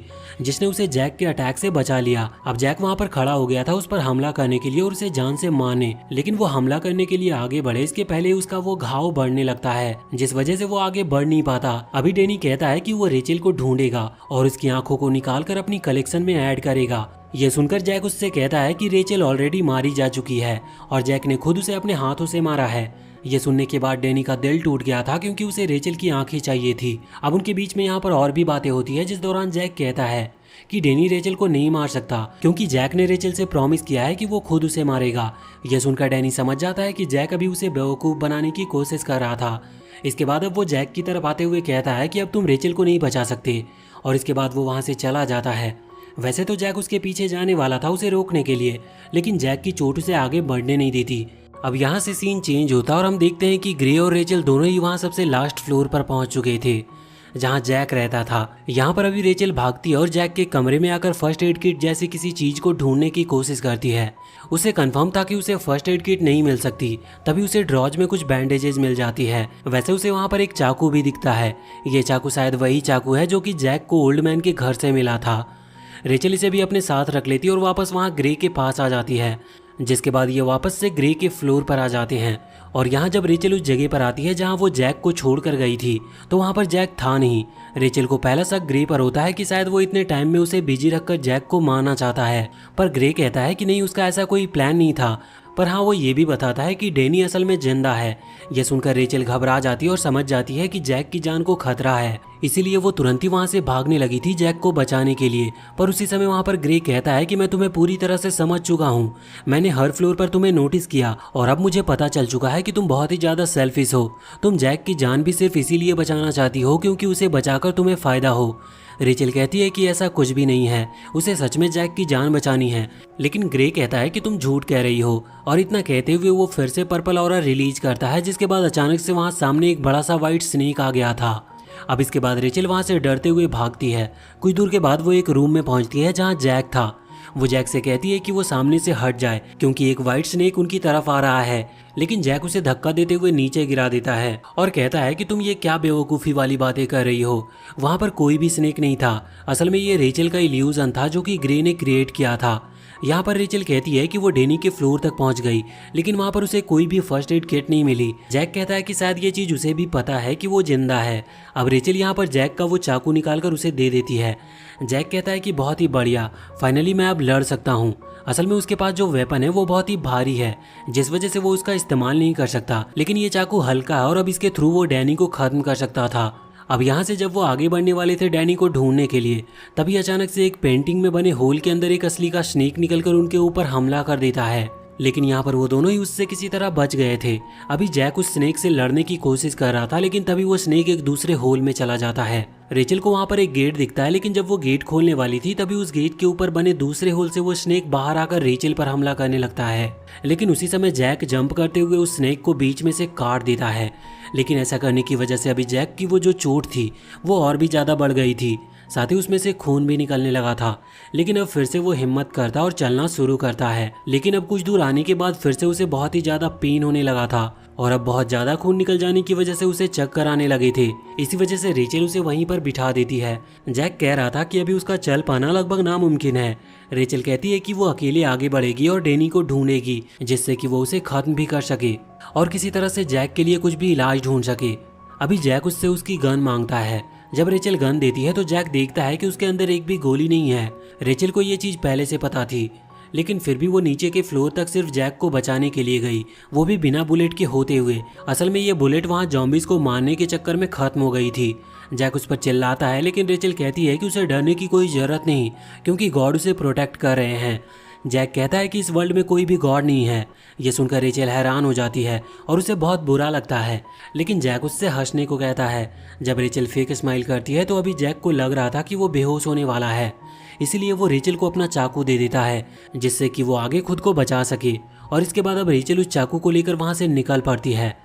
जिसने उसे जैक के अटैक से बचा लिया। अब जैक वहां पर खड़ा हो गया था उस पर हमला करने के लिए और उसे जान से मारने, लेकिन वो हमला करने के लिए आगे बढ़े इसके पहले उसका वो घाव बढ़ने लगता है जिस वजह से वो आगे बढ़ नहीं पाता। अभी डेनी कहता है कि वो रेचल को ढूंढेगा और उसकी आंखों को निकाल कर अपनी कलेक्शन में ऐड करेगा। ये सुनकर जैक उससे कहता है कि रेचल ऑलरेडी मारी जा चुकी है और जैक ने खुद उसे अपने हाथों से मारा है। ये सुनने के बाद डेनी का दिल टूट गया था क्योंकि उसे रेचल की आंखें चाहिए थी। अब उनके बीच में यहाँ पर और भी बातें होती है जिस दौरान जैक कहता है कि डेनी रेचल को नहीं मार सकता क्योंकि जैक ने रेचल से प्रॉमिस किया है कि वो खुद उसे मारेगा। यह सुनकर डेनी समझ जाता है कि जैक अभी उसे बेवकूफ बनाने की कोशिश कर रहा था। इसके बाद अब वो जैक की तरफ आते हुए कहता है कि अब तुम रेचल को नहीं बचा सकते और इसके बाद वो वहाँ से चला जाता है। वैसे तो जैक उसके पीछे जाने वाला था उसे रोकने के लिए, लेकिन जैक की चोट उसे आगे बढ़ने नहीं देती। अब यहाँ से सीन चेंज होता और हम देखते हैं कि ग्रे और रेचल दोनों ही वहाँ सबसे लास्ट फ्लोर पर पहुँच चुके थे जहाँ जैक रहता था। यहाँ पर अभी रेचल भागती है और जैक के कमरे में आकर फर्स्ट एड किट जैसी किसी चीज को ढूंढने की कोशिश करती है। उसे कंफर्म था कि उसे फर्स्ट एड किट नहीं मिल सकती, तभी उसे ड्रॉज में कुछ बैंडेजेस मिल जाती है। वैसे उसे वहाँ पर एक चाकू भी दिखता है। ये चाकू शायद वही चाकू है जो कि जैक को ओल्ड मैन के घर से मिला था। रेचल इसे भी अपने साथ रख लेती और वापस वहाँ ग्रे के पास आ जाती है, जिसके बाद ये वापस से ग्रे के फ्लोर पर आ जाते हैं। और यहाँ जब रेचल उस जगह पर आती है जहाँ वो जैक को छोड़कर गई थी तो वहाँ पर जैक था नहीं। रेचल को पहला शक ग्रे पर होता है कि शायद वो इतने टाइम में उसे बिजी रखकर जैक को मारना चाहता है, पर ग्रे कहता है कि नहीं, उसका ऐसा कोई प्लान नहीं था। पर हाँ, वो ये भी बताता है कि डेनी असल में जिंदा है। यह सुनकर रेचल घबरा जाती है और समझ जाती है कि जैक की जान को खतरा है, इसीलिए वो तुरंत ही वहाँ से भागने लगी थी जैक को बचाने के लिए। पर उसी समय वहाँ पर ग्रे कहता है कि मैं तुम्हें पूरी तरह से समझ चुका हूँ, मैंने हर फ्लोर पर तुम्हें नोटिस किया और अब मुझे पता चल चुका है कि तुम बहुत ही ज़्यादा सेल्फिश हो। तुम जैक की जान भी सिर्फ इसीलिए बचाना चाहती हो क्योंकि उसे बचाकर तुम्हें फ़ायदा हो। रेचल कहती है कि ऐसा कुछ भी नहीं है, उसे सच में जैक की जान बचानी है, लेकिन ग्रे कहता है कि तुम झूठ कह रही हो। और इतना कहते हुए वो फिर से पर्पल ऑरा रिलीज करता है, जिसके बाद अचानक से वहाँ सामने एक बड़ा सा वाइट स्नेक आ गया था। अब इसके बाद रेचल वहाँ से डरते हुए भागती है। कुछ दूर के बाद वो एक रूम में पहुँचती है जहाँ जैक था। वो जैक से कहती है कि वो सामने से हट जाए क्योंकि एक वाइट स्नेक उनकी तरफ आ रहा है, लेकिन जैक उसे धक्का देते हुए नीचे गिरा देता है और कहता है कि तुम ये क्या बेवकूफ़ी वाली बातें कर रही हो, वहाँ पर कोई भी स्नेक नहीं था। असल में ये रेचल का इल्यूजन था जो कि ग्रे ने क्रिएट किया था। यहाँ पर रेचल कहती है कि वो डेनी के फ्लोर तक पहुंच गई, लेकिन वहाँ पर उसे कोई भी फर्स्ट एड किट नहीं मिली। जैक कहता है कि शायद ये चीज़ उसे भी पता है कि वो जिंदा है। अब रेचल यहाँ पर जैक का वो चाकू निकालकर उसे दे देती है। जैक कहता है कि बहुत ही बढ़िया, फाइनली मैं अब लड़ सकता हूँ। असल में उसके पास जो वेपन है वो बहुत ही भारी है, जिस वजह से वो उसका इस्तेमाल नहीं कर सकता, लेकिन ये चाकू हल्का है और अब इसके थ्रू वो डैनी को खत्म कर सकता था। अब यहाँ से जब वो आगे बढ़ने वाले थे डैनी को ढूंढने के लिए, तभी अचानक से एक पेंटिंग में बने होल के अंदर एक असली का स्नेक निकलकर उनके ऊपर हमला कर देता है। लेकिन यहाँ पर वो दोनों ही उससे किसी तरह बच गए थे। अभी जैक उस स्नेक से लड़ने की कोशिश कर रहा था, लेकिन तभी वो स्नेक एक दूसरे होल में चला जाता है। रेचल को वहाँ पर एक गेट दिखता है, लेकिन जब वो गेट खोलने वाली थी तभी उस गेट के ऊपर बने दूसरे होल से वो स्नेक बाहर आकर रेचल पर हमला करने लगता है। लेकिन उसी समय जैक जंप करते हुए उस स्नेक को बीच में से काट देता है। लेकिन ऐसा करने की वजह से अभी जैक की वो जो चोट थी वो और भी ज़्यादा बढ़ गई थी, साथ ही उसमें से खून भी निकलने लगा था। लेकिन अब फिर से वो हिम्मत करता और चलना शुरू करता है। लेकिन अब कुछ दूर आने के बाद फिर से उसे बहुत ही ज़्यादा पेन होने लगा था और अब बहुत ज़्यादा खून निकल जाने की वजह से उसे चक्कर आने लगे थे। इसी वजह से रेचल उसे वहीं पर बिठा देती है। जैक कह रहा था कि अभी उसका चल पाना लगभग नामुमकिन है। रेचल कहती है कि वो अकेले आगे बढ़ेगी और डेनी को ढूंढेगी, जिससे कि वो उसे खत्म भी कर सके और किसी तरह से जैक के लिए कुछ भी इलाज ढूंढ सके। अभी जैक उससे उसकी गन मांगता है। जब रेचल गन देती है तो जैक देखता है कि उसके अंदर एक भी गोली नहीं है। रेचल को ये चीज़ पहले से पता थी, लेकिन फिर भी वो नीचे के फ्लोर तक सिर्फ जैक को बचाने के लिए गई, वो भी बिना बुलेट के होते हुए। असल में ये बुलेट वहाँ जॉम्बिस को मारने के चक्कर में खत्म हो गई थी। जैक उस पर चिल्लाता है, लेकिन रेचल कहती है कि उसे डरने की कोई ज़रूरत नहीं, क्योंकि गॉड उसे प्रोटेक्ट कर रहे हैं। जैक कहता है कि इस वर्ल्ड में कोई भी गॉड नहीं है। ये सुनकर रेचल हैरान हो जाती है और उसे बहुत बुरा लगता है, लेकिन जैक उससे हंसने को कहता है। जब रेचल फेक स्माइल करती है तो अभी जैक को लग रहा था कि वो बेहोश होने वाला है, इसीलिए वो रेचल को अपना चाकू दे देता है, जिससे कि वो आगे खुद को बचा सके। और इसके बाद अब रेचल उस चाकू को लेकर वहाँ से निकल पड़ती है।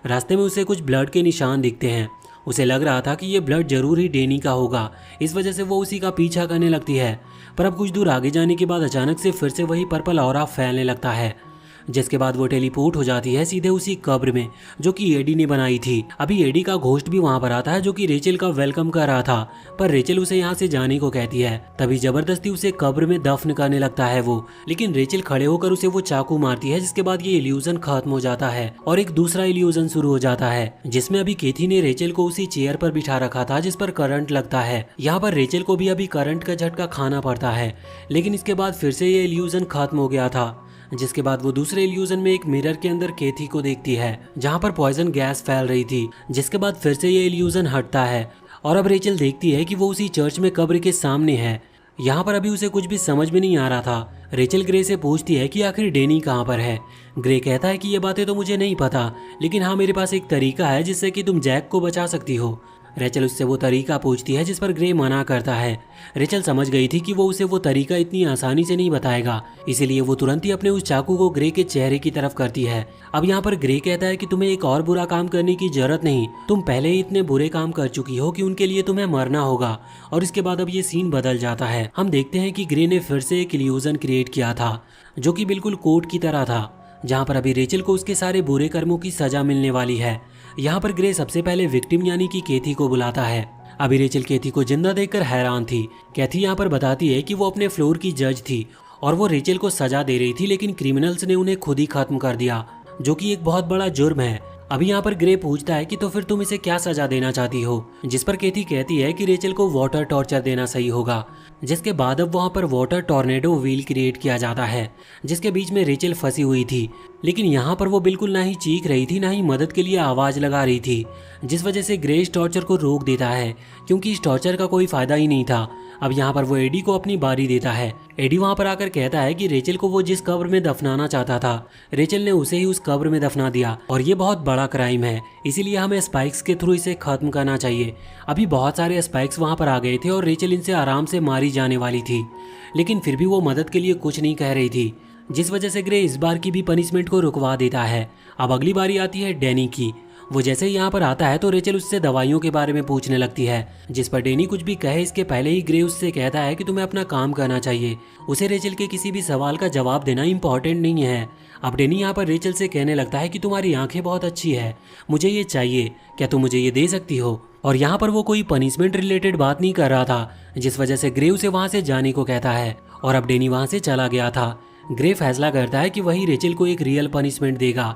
रास्ते में उसे कुछ ब्लड के निशान दिखते हैं। उसे लग रहा था कि ये ब्लड जरूर ही डेनी का होगा, इस वजह से वो उसी का पीछा करने लगती है। पर अब कुछ दूर आगे जाने के बाद अचानक से फिर से वही पर्पल ऑरा फैलने लगता है, जिसके बाद वो टेलीपोर्ट हो जाती है सीधे उसी कब्र में जो कि एडी ने बनाई थी। अभी एडी का घोस्ट भी वहां पर आता है, जो कि रेचल का वेलकम कर रहा था, पर रेचल उसे यहाँ से जाने को कहती है। तभी जबरदस्ती उसे कब्र में दफन करने लगता है वो, लेकिन रेचल खड़े होकर उसे वो चाकू मारती है, जिसके बाद ये इल्यूजन खत्म हो जाता है और एक दूसरा इल्यूजन शुरू हो जाता है, जिसमें अभी केथी ने रेचल को उसी चेयर पर बिठा रखा था जिस पर करंट लगता है। यहाँ पर रेचल को भी अभी करंट का झटका खाना पड़ता है, लेकिन इसके बाद फिर से ये इल्यूजन खत्म हो गया था। जिसके बाद वो दूसरे इल्यूजन में एक मिरर के अंदर केथी को देखती है, जहाँ पर पॉइजन गैस फैल रही थी। जिसके बाद फिर से ये इल्यूजन हटता है और अब रेचल देखती है कि वो उसी चर्च में कब्र के सामने है। यहाँ पर अभी उसे कुछ भी समझ में नहीं आ रहा था। रेचल ग्रे से पूछती है कि आखिर डेनी कहाँ पर है। ग्रे कहता है कि ये बातें तो मुझे नहीं पता, लेकिन हाँ मेरे पास एक तरीका है जिससे कि तुम जैक को बचा सकती हो। रेचल उससे वो तरीका पूछती है, जिस पर ग्रे मना करता है। रेचल समझ गई थी कि वो उसे वो तरीका इतनी आसानी से नहीं बताएगा, इसीलिए वो तुरंत ही अपने उस चाकू को ग्रे के चेहरे की तरफ करती है। अब यहाँ पर ग्रे कहता है कि तुम्हें एक और बुरा काम करने की जरूरत नहीं, तुम पहले ही इतने बुरे काम कर चुकी हो कि उनके लिए तुम्हें मरना होगा। और इसके बाद अब ये सीन बदल जाता है। हम देखते हैं कि ग्रे ने फिर से एक इल्यूजन क्रिएट किया था, जो कि बिल्कुल कोर्ट की तरह था, जहाँ पर अभी रेचल को उसके सारे बुरे कर्मों की सजा मिलने वाली है। यहाँ पर ग्रे सबसे पहले विक्टिम यानी कि केथी को बुलाता है। अभी रेचल केथी को जिंदा देखकर हैरान थी। केथी यहाँ पर बताती है कि वो अपने फ्लोर की जज थी और वो रेचल को सजा दे रही थी, लेकिन क्रिमिनल्स ने उन्हें खुद ही खत्म कर दिया, जो कि एक बहुत बड़ा जुर्म है। अभी यहाँ पर ग्रे पूछता है कि तो फिर तुम इसे क्या सजा देना चाहती हो, जिस पर केथी कहती है कि रेचल को वाटर टॉर्चर देना सही होगा। जिसके बाद अब वहाँ पर वाटर टॉर्नेडो व्हील क्रिएट किया जाता है, जिसके बीच में रेचल फंसी हुई थी, लेकिन यहाँ पर वो बिल्कुल ना ही चीख रही थी ना ही मदद के लिए आवाज़ लगा रही थी, जिस वजह से ग्रे इस टॉर्चर को रोक देता है, क्योंकि इस टॉर्चर का कोई फायदा ही नहीं था। अब यहाँ पर वो एडी को अपनी बारी देता है। एडी वहाँ पर आकर कहता है कि रेचल को वो जिस कब्र में दफनाना चाहता था, रेचल ने उसे ही उस कब्र में दफना दिया और ये बहुत बड़ा क्राइम है, इसीलिए हमें स्पाइक्स के थ्रू इसे खत्म करना चाहिए। अभी बहुत सारे स्पाइक्स वहाँ पर आ गए थे और रेचल इनसे आराम से मारी जाने वाली थी, लेकिन फिर भी वो मदद के लिए कुछ नहीं कह रही थी, जिस वजह से ग्रे इस बार की भी पनिशमेंट को रुकवा देता है। अब अगली बारी आती है डेनी की। वो जैसे ही यहाँ पर आता है तो रेचल उससे दवाइयों के बारे में पूछने लगती है, जिस पर डेनी कुछ भी कहे इसके पहले ही ग्रे उससे कहता है कि तुम्हें अपना काम करना चाहिए, उसे रेचल के किसी भी सवाल का जवाब देना इम्पोर्टेंट नहीं है। अब डेनी यहाँ पर रेचल से कहने लगता है कि तुम्हारी आंखें बहुत अच्छी है, मुझे ये चाहिए, क्या तुम मुझे ये दे सकती हो। और यहाँ पर वो कोई पनिशमेंट रिलेटेड बात नहीं कर रहा था, जिस वजह से ग्रे उसे वहाँ से जाने को कहता है और अब डेनी वहाँ से चला गया था। ग्रे फैसला करता है कि वही रेचल को एक रियल पनिशमेंट देगा।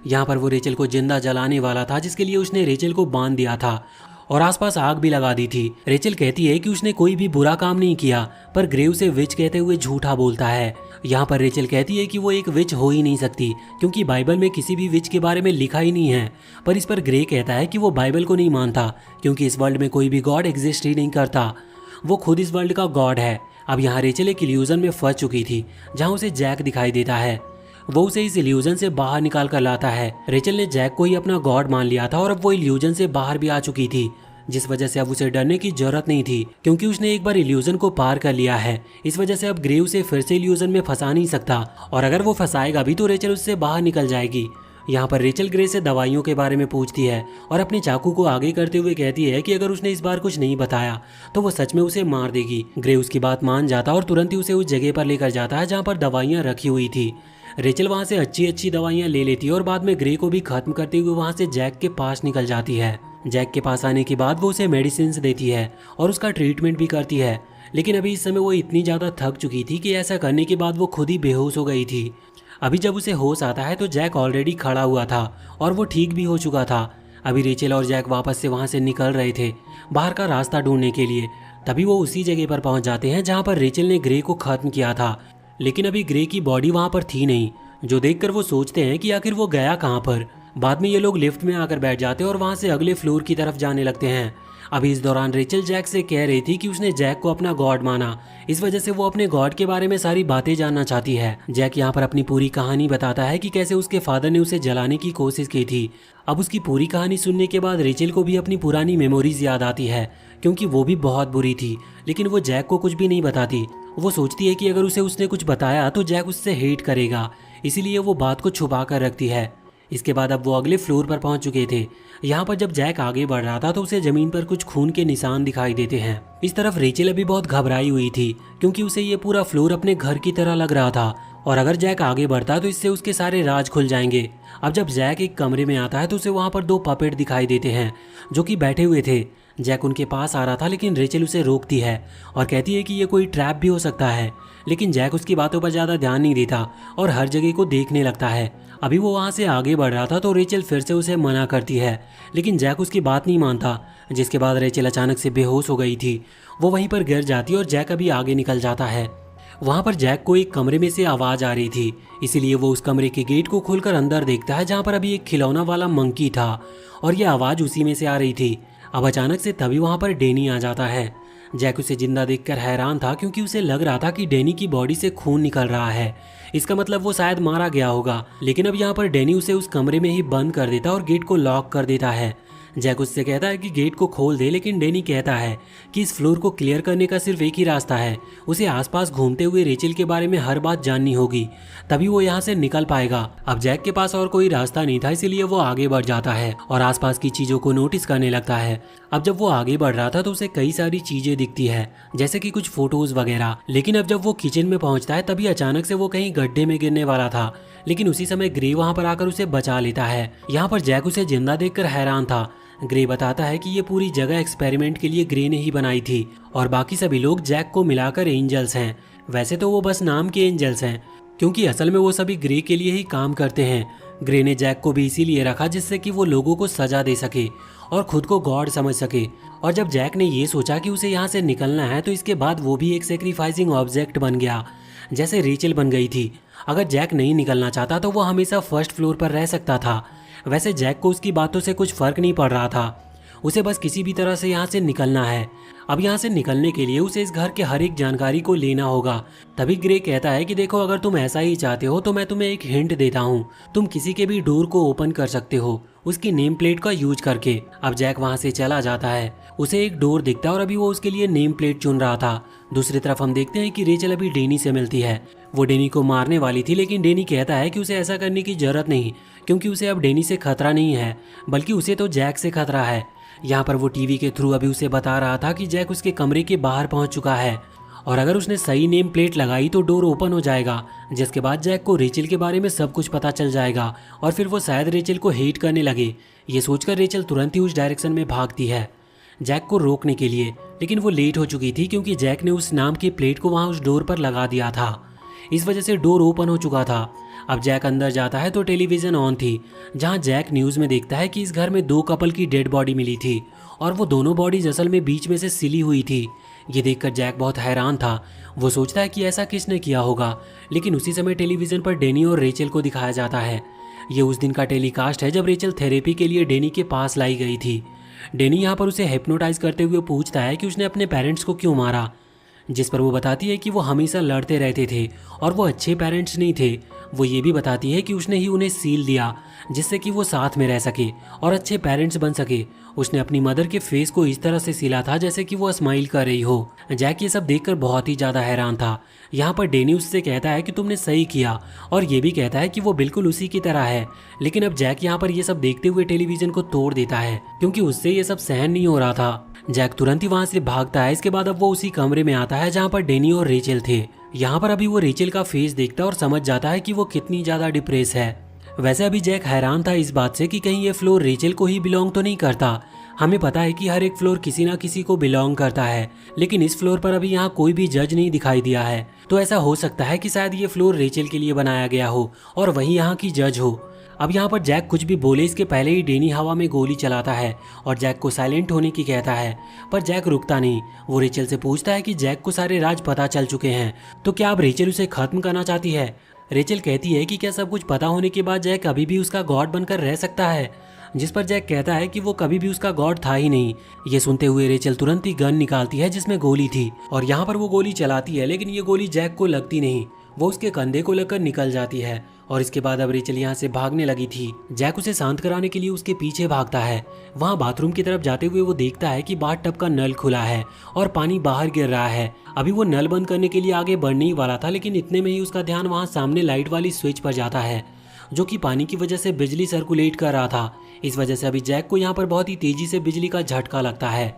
यहाँ पर वो रेचल को जिंदा जलाने वाला था, जिसके लिए उसने रेचल को बांध दिया था और आसपास आग भी लगा दी थी। रेचल कहती है कि उसने कोई भी बुरा काम नहीं किया, पर ग्रे उसे विच कहते हुए झूठा बोलता है। यहाँ पर रेचल कहती है कि वो एक विच हो ही नहीं सकती, क्योंकि बाइबल में किसी भी विच के बारे में लिखा ही नहीं है। पर इस पर ग्रे कहता है कि वो बाइबल को नहीं मानता, क्योंकि इस वर्ल्ड में कोई भी गॉड एग्जिस्ट ही नहीं करता, वो खुद इस वर्ल्ड का गॉड है। अब यहाँ रेचल एक इल्यूजन में फंस चुकी थी, जहाँ उसे जैक दिखाई देता है। वो उसे इस इल्यूजन से बाहर निकाल कर लाता है। रेचल ने जैक को ही अपना गॉड मान लिया था और अब वो इल्यूजन से बाहर भी आ चुकी थी, जिस वजह से अब उसे डरने की जरूरत नहीं थी, क्योंकि उसने एक बार इल्यूजन को पार कर लिया है। इस वजह से अब ग्रे उसे फिर से इल्यूजन में फंसा नहीं सकता, और अगर वो फंसाएगा भी तो रेचल उससे बाहर निकल जाएगी। यहाँ पर रेचल ग्रे से दवाइयों के बारे में पूछती है और अपने चाकू को आगे करते हुए कहती है कि अगर उसने इस बार कुछ नहीं बताया तो वो सच में उसे मार देगी। ग्रे उसकी बात मान जाता और तुरंत ही उसे उस जगह पर लेकर जाता है जहाँ पर दवाइयाँ रखी हुई थी। रेचल वहाँ से अच्छी अच्छी दवाइयाँ ले लेती है और बाद में ग्रे को भी खत्म करते हुए वहाँ से जैक के पास निकल जाती है। जैक के पास आने के बाद वो उसे मेडिसिन देती है और उसका ट्रीटमेंट भी करती है, लेकिन अभी इस समय वो इतनी ज़्यादा थक चुकी थी कि ऐसा करने के बाद वो खुद ही बेहोश हो गई थी। अभी जब उसे होश आता है तो जैक ऑलरेडी खड़ा हुआ था और वो ठीक भी हो चुका था। अभी रेचल और जैक वापस से वहाँ से निकल रहे थे बाहर का रास्ता ढूंढने के लिए। तभी वो उसी जगह पर पहुँच जाते हैं जहाँ पर रेचल ने ग्रे को खत्म किया था, लेकिन अभी ग्रे की बॉडी वहाँ पर थी नहीं, जो देखकर वो सोचते हैं कि आखिर वो गया कहाँ पर। बाद में ये लोग लिफ्ट में आकर बैठ जाते हैं और वहाँ से अगले फ्लोर की तरफ जाने लगते हैं। अभी इस दौरान रेचल जैक से कह रही थी कि उसने जैक को अपना गॉड माना, इस वजह से वो अपने गॉड के बारे में सारी बातें जानना चाहती है। जैक यहाँ पर अपनी पूरी कहानी बताता है कि कैसे उसके फादर ने उसे जलाने की कोशिश की थी। अब उसकी पूरी कहानी सुनने के बाद रेचल को भी अपनी पुरानी मेमोरीज याद आती है, क्योंकि वो भी बहुत बुरी थी, लेकिन वो जैक को कुछ भी नहीं बताती। वो सोचती है कि अगर उसे उसने कुछ बताया तो जैक उससे हेट करेगा, इसीलिए वो बात को छुपा कर रखती है। इसके बाद अब वो अगले फ्लोर पर पहुंच चुके थे। यहाँ पर जब जैक आगे बढ़ रहा था तो उसे जमीन पर कुछ खून के निशान दिखाई देते हैं। इस तरफ रेचल अभी बहुत घबराई हुई थी, क्योंकि उसे ये पूरा फ्लोर अपने घर की तरह लग रहा था, और अगर जैक आगे बढ़ता तो इससे उसके सारे राज खुल जाएंगे। अब जब जैक एक कमरे में आता है तो उसे वहाँ पर 2 पपेट दिखाई देते हैं जो कि बैठे हुए थे। जैक उनके पास आ रहा था, लेकिन रेचल उसे रोकती है और कहती है कि ये कोई ट्रैप भी हो सकता है, लेकिन जैक उसकी बातों पर ज़्यादा ध्यान नहीं देता और हर जगह को देखने लगता है। अभी वो वहाँ से आगे बढ़ रहा था तो रेचल फिर से उसे मना करती है, लेकिन जैक उसकी बात नहीं मानता, जिसके बाद रेचल अचानक से बेहोश हो गई थी। वो वहीं पर गिर जाती है और जैक अभी आगे निकल जाता है। वहाँ पर जैक को एक कमरे में से आवाज़ आ रही थी, इसीलिए वो उस कमरे के गेट को खोलकर अंदर देखता है जहाँ पर अभी एक खिलौना वाला मंकी था और ये आवाज़ उसी में से आ रही थी। अब अचानक से तभी वहाँ पर डेनी आ जाता है। जैक उसे जिंदा देखकर हैरान था, क्योंकि उसे लग रहा था कि डेनी की बॉडी से खून निकल रहा है, इसका मतलब वो शायद मारा गया होगा। लेकिन अब यहाँ पर डेनी उसे उस कमरे में ही बंद कर देता और गेट को लॉक कर देता है। जैक उससे कहता है कि गेट को खोल दे, लेकिन डेनी कहता है कि इस फ्लोर को क्लियर करने का सिर्फ एक ही रास्ता है, उसे आसपास घूमते हुए रेचल के बारे में हर बात जाननी होगी, तभी वो यहाँ से निकल पाएगा। अब जैक के पास और कोई रास्ता नहीं था, इसीलिए वो आगे बढ़ जाता है और आसपास की चीजों को नोटिस करने लगता है। अब जब वो आगे बढ़ रहा था तो उसे कई सारी चीजें दिखती है, जैसे कि कुछ फोटोज वगैरह। लेकिन अब जब वो किचन में पहुंचता है तभी अचानक से वो कहीं गड्ढे में गिरने वाला था, लेकिन उसी समय ग्रे वहां पर आकर उसे बचा लेता है। यहाँ पर जैक उसे जिंदा देखकर हैरान था। ग्रे बताता है कि ये पूरी जगह एक्सपेरिमेंट के लिए ग्रे ने ही बनाई थी और बाकी सभी लोग जैक को मिलाकर एंजल्स हैं। वैसे तो वो बस नाम के एंजल्स हैं, क्योंकि असल में वो सभी ग्रे के लिए ही काम करते हैं। ग्रे ने जैक को भी इसीलिए रखा जिससे कि वो लोगों को सजा दे सके और खुद को गॉड समझ सके। और जब जैक ने ये सोचा कि उसे यहाँ से निकलना है तो इसके बाद वो भी एक सेक्रीफाइसिंग ऑब्जेक्ट बन गया, जैसे रेचल बन गई थी। अगर जैक नहीं निकलना चाहता तो वो हमेशा फर्स्ट फ्लोर पर रह सकता था। वैसे जैक को उसकी बातों से कुछ फर्क नहीं पड़ रहा था, उसे बस किसी भी तरह से यहाँ से निकलना है। अब यहाँ से निकलने के लिए उसे इस घर के हर एक जानकारी को लेना होगा। तभी ग्रे कहता है कि देखो, अगर तुम ऐसा ही चाहते हो तो मैं तुम्हें एक हिंट देता हूँ, तुम किसी के भी डोर को ओपन कर सकते हो उसकी नेम प्लेट का यूज करके। अब जैक वहाँ से चला जाता है, उसे एक डोर दिखता है और अभी वो उसके लिए नेम प्लेट चुन रहा था। दूसरी तरफ हम देखते हैं कि रेचल अभी डेनी से मिलती है। वो डेनी को मारने वाली थी, लेकिन डेनी कहता है कि उसे ऐसा करने की जरूरत नहीं, क्योंकि उसे अब डेनी से खतरा नहीं है, बल्कि उसे तो जैक से खतरा है। यहाँ पर वो टीवी के थ्रू अभी उसे बता रहा था कि जैक उसके कमरे के बाहर पहुँच चुका है और अगर उसने सही नेम प्लेट लगाई तो डोर ओपन हो जाएगा, जिसके बाद जैक को रेचल के बारे में सब कुछ पता चल जाएगा और फिर वो शायद रेचल को हेट करने लगे। ये सोचकर रेचल तुरंत ही उस डायरेक्शन में भागती है। जैक को रोकने के लिए, लेकिन वो लेट हो चुकी थी क्योंकि जैक ने उस नाम की प्लेट को वहाँ उस डोर पर लगा दिया था। इस वजह से डोर ओपन हो चुका था। अब जैक अंदर जाता है तो टेलीविज़न ऑन थी, जहाँ जैक न्यूज़ में देखता है कि इस घर में 2 कपल की डेड बॉडी मिली थी और वो दोनों बॉडीज असल में बीच में से सिली हुई थी। ये देखकर जैक बहुत हैरान था। वो सोचता है कि ऐसा किसने किया होगा, लेकिन उसी समय टेलीविज़न पर डेनी और रेचल को दिखाया जाता है। ये उस दिन का टेलीकास्ट है जब रेचल थेरेपी के लिए डेनी के पास लाई गई थी। डेनी यहाँ पर उसे हिप्नोटाइज करते हुए पूछता है कि उसने अपने पेरेंट्स को क्यों मारा, जिस पर वो बताती है कि वो हमेशा लड़ते रहते थे और वो अच्छे पेरेंट्स नहीं थे। वो ये भी बताती है कि उसने ही उन्हें सील दिया जिससे कि वो साथ में रह सके और अच्छे पेरेंट्स बन सके। उसने अपनी मदर के फेस को इस तरह से सिला था जैसे कि वो स्माइल कर रही हो। जैक ये सब देखकर बहुत ही ज़्यादा हैरान था। यहाँ पर डेनी उससे कहता है कि तुमने सही किया और ये भी कहता है कि वो बिल्कुल उसी की तरह है। लेकिन अब जैक यहाँ पर ये सब देखते हुए टेलीविज़न को तोड़ देता है क्योंकि उससे ये सब सहन नहीं हो रहा था। जैक तुरंत ही वहाँ से भागता है। इसके बाद अब वो उसी कमरे में आता है जहाँ पर डेनी और रेचल थे। यहाँ पर अभी वो रेचल का फेस देखता है और समझ जाता है कि वो कितनी ज़्यादा डिप्रेस है। वैसे अभी जैक हैरान था इस बात से कि कहीं ये फ्लोर रेचल को ही बिलोंग तो नहीं करता। हमें पता है कि हर एक फ्लोर किसी ना किसी को बिलोंग करता है, लेकिन इस फ्लोर पर अभी यहाँ कोई भी जज नहीं दिखाई दिया है। तो ऐसा हो सकता है कि शायद ये फ्लोर रेचल के लिए बनाया गया हो और वही यहाँ की जज हो। अब यहाँ पर जैक कुछ भी बोले इसके पहले ही डेनी हवा में गोली चलाता है और जैक को साइलेंट होने की कहता है, पर जैक रुकता नहीं। वो रेचल से पूछता है कि जैक को सारे राज पता चल चुके हैं, तो क्या अब रेचल उसे खत्म करना चाहती है। रेचल कहती है कि क्या सब कुछ पता होने के बाद जैक अभी भी उसका गॉड बनकर रह सकता है, जिस पर जैक कहता है कि वो कभी भी उसका गॉड था ही नहीं। ये सुनते हुए रेचल तुरंत ही गन निकालती है जिसमें गोली थी और यहाँ पर वो गोली चलाती है, लेकिन ये गोली जैक को लगती नहीं। वो उसके कंधे को लगकर निकल जाती है और इसके बाद अब रेचल यहाँ से भागने लगी थी। जैक उसे शांत कराने के लिए उसके पीछे भागता है। वहाँ बाथरूम की तरफ जाते हुए वो देखता है कि बाथ टब का नल खुला है और पानी बाहर गिर रहा है। अभी वो नल बंद करने के लिए आगे बढ़ने ही वाला था, लेकिन इतने में ही उसका ध्यान वहाँ सामने लाइट वाली स्विच पर जाता है जो कि पानी की वजह से बिजली सर्कुलेट कर रहा था। इस वजह से अभी जैक को यहाँ पर बहुत ही तेजी से बिजली का झटका लगता है।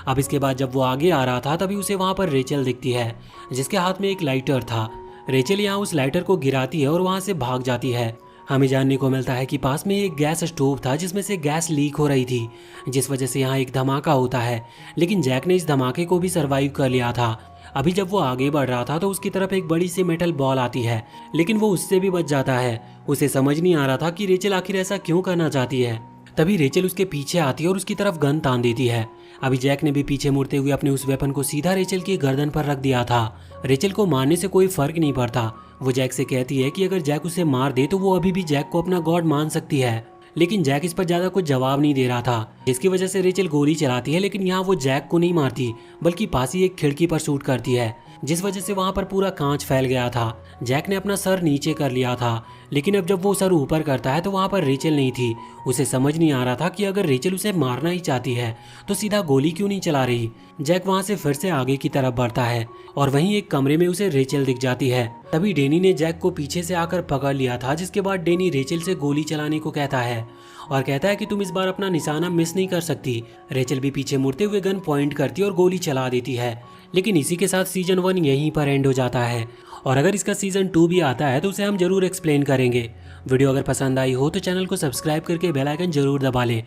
अब इसके बाद जब वो आगे आ रहा था तभी उसे वहाँ पर रेचल दिखती है जिसके हाथ में एक लाइटर था। रेचल यहाँ उस लाइटर को गिराती है और वहाँ से भाग जाती है। हमें जानने को मिलता है कि पास में एक गैस स्टोव था जिसमें से गैस लीक हो रही थी, जिस वजह से यहाँ एक धमाका होता है, लेकिन जैक ने इस धमाके को भी सरवाइव कर लिया था। अभी जब वो आगे बढ़ रहा था तो उसकी तरफ एक बड़ी सी मेटल बॉल आती है, लेकिन वो उससे भी बच जाता है। उसे समझ नहीं आ रहा था कि रेचल आखिर ऐसा क्यों करना चाहती है। तभी रेचल उसके पीछे आती है और उसकी तरफ गन तान देती है। अभी जैक ने भी पीछे मुड़ते हुए अपने उस वेपन को सीधा रेचल की गर्दन पर रख दिया था। रेचल को मारने से कोई फर्क नहीं पड़ता। वो जैक से कहती है कि अगर जैक उसे मार दे तो वो अभी भी जैक को अपना गॉड मान सकती है, लेकिन जैक इस पर ज्यादा कुछ जवाब नहीं दे रहा था, जिसकी वजह से रेचल गोली चलाती है, लेकिन यहाँ वो जैक को नहीं मारती बल्कि पास ही एक खिड़की पर शूट करती है, जिस वजह से वहां पर पूरा कांच फैल गया था। जैक ने अपना सर नीचे कर लिया था, लेकिन अब जब वो सर ऊपर करता है तो वहां पर रेचल नहीं थी। उसे समझ नहीं आ रहा था कि अगर रेचल उसे मारना ही चाहती है तो सीधा गोली क्यों नहीं चला रही। जैक वहां से फिर से आगे की तरफ बढ़ता है और वहीं एक कमरे में उसे रेचल दिख जाती है। तभी डेनी ने जैक को पीछे से आकर पकड़ लिया था, जिसके बाद डेनी रेचल से गोली चलाने को कहता है और कहता है कि तुम इस बार अपना निशाना मिस नहीं कर सकती। रेचल भी पीछे मुड़ते हुए गन पॉइंट करती है और गोली चला देती है। लेकिन इसी के साथ सीजन 1 यहीं पर एंड हो जाता है और अगर इसका सीजन 2 भी आता है तो उसे हम जरूर एक्सप्लेन करेंगे। वीडियो अगर पसंद आई हो तो चैनल को सब्सक्राइब करके बेल आइकन जरूर दबा लें।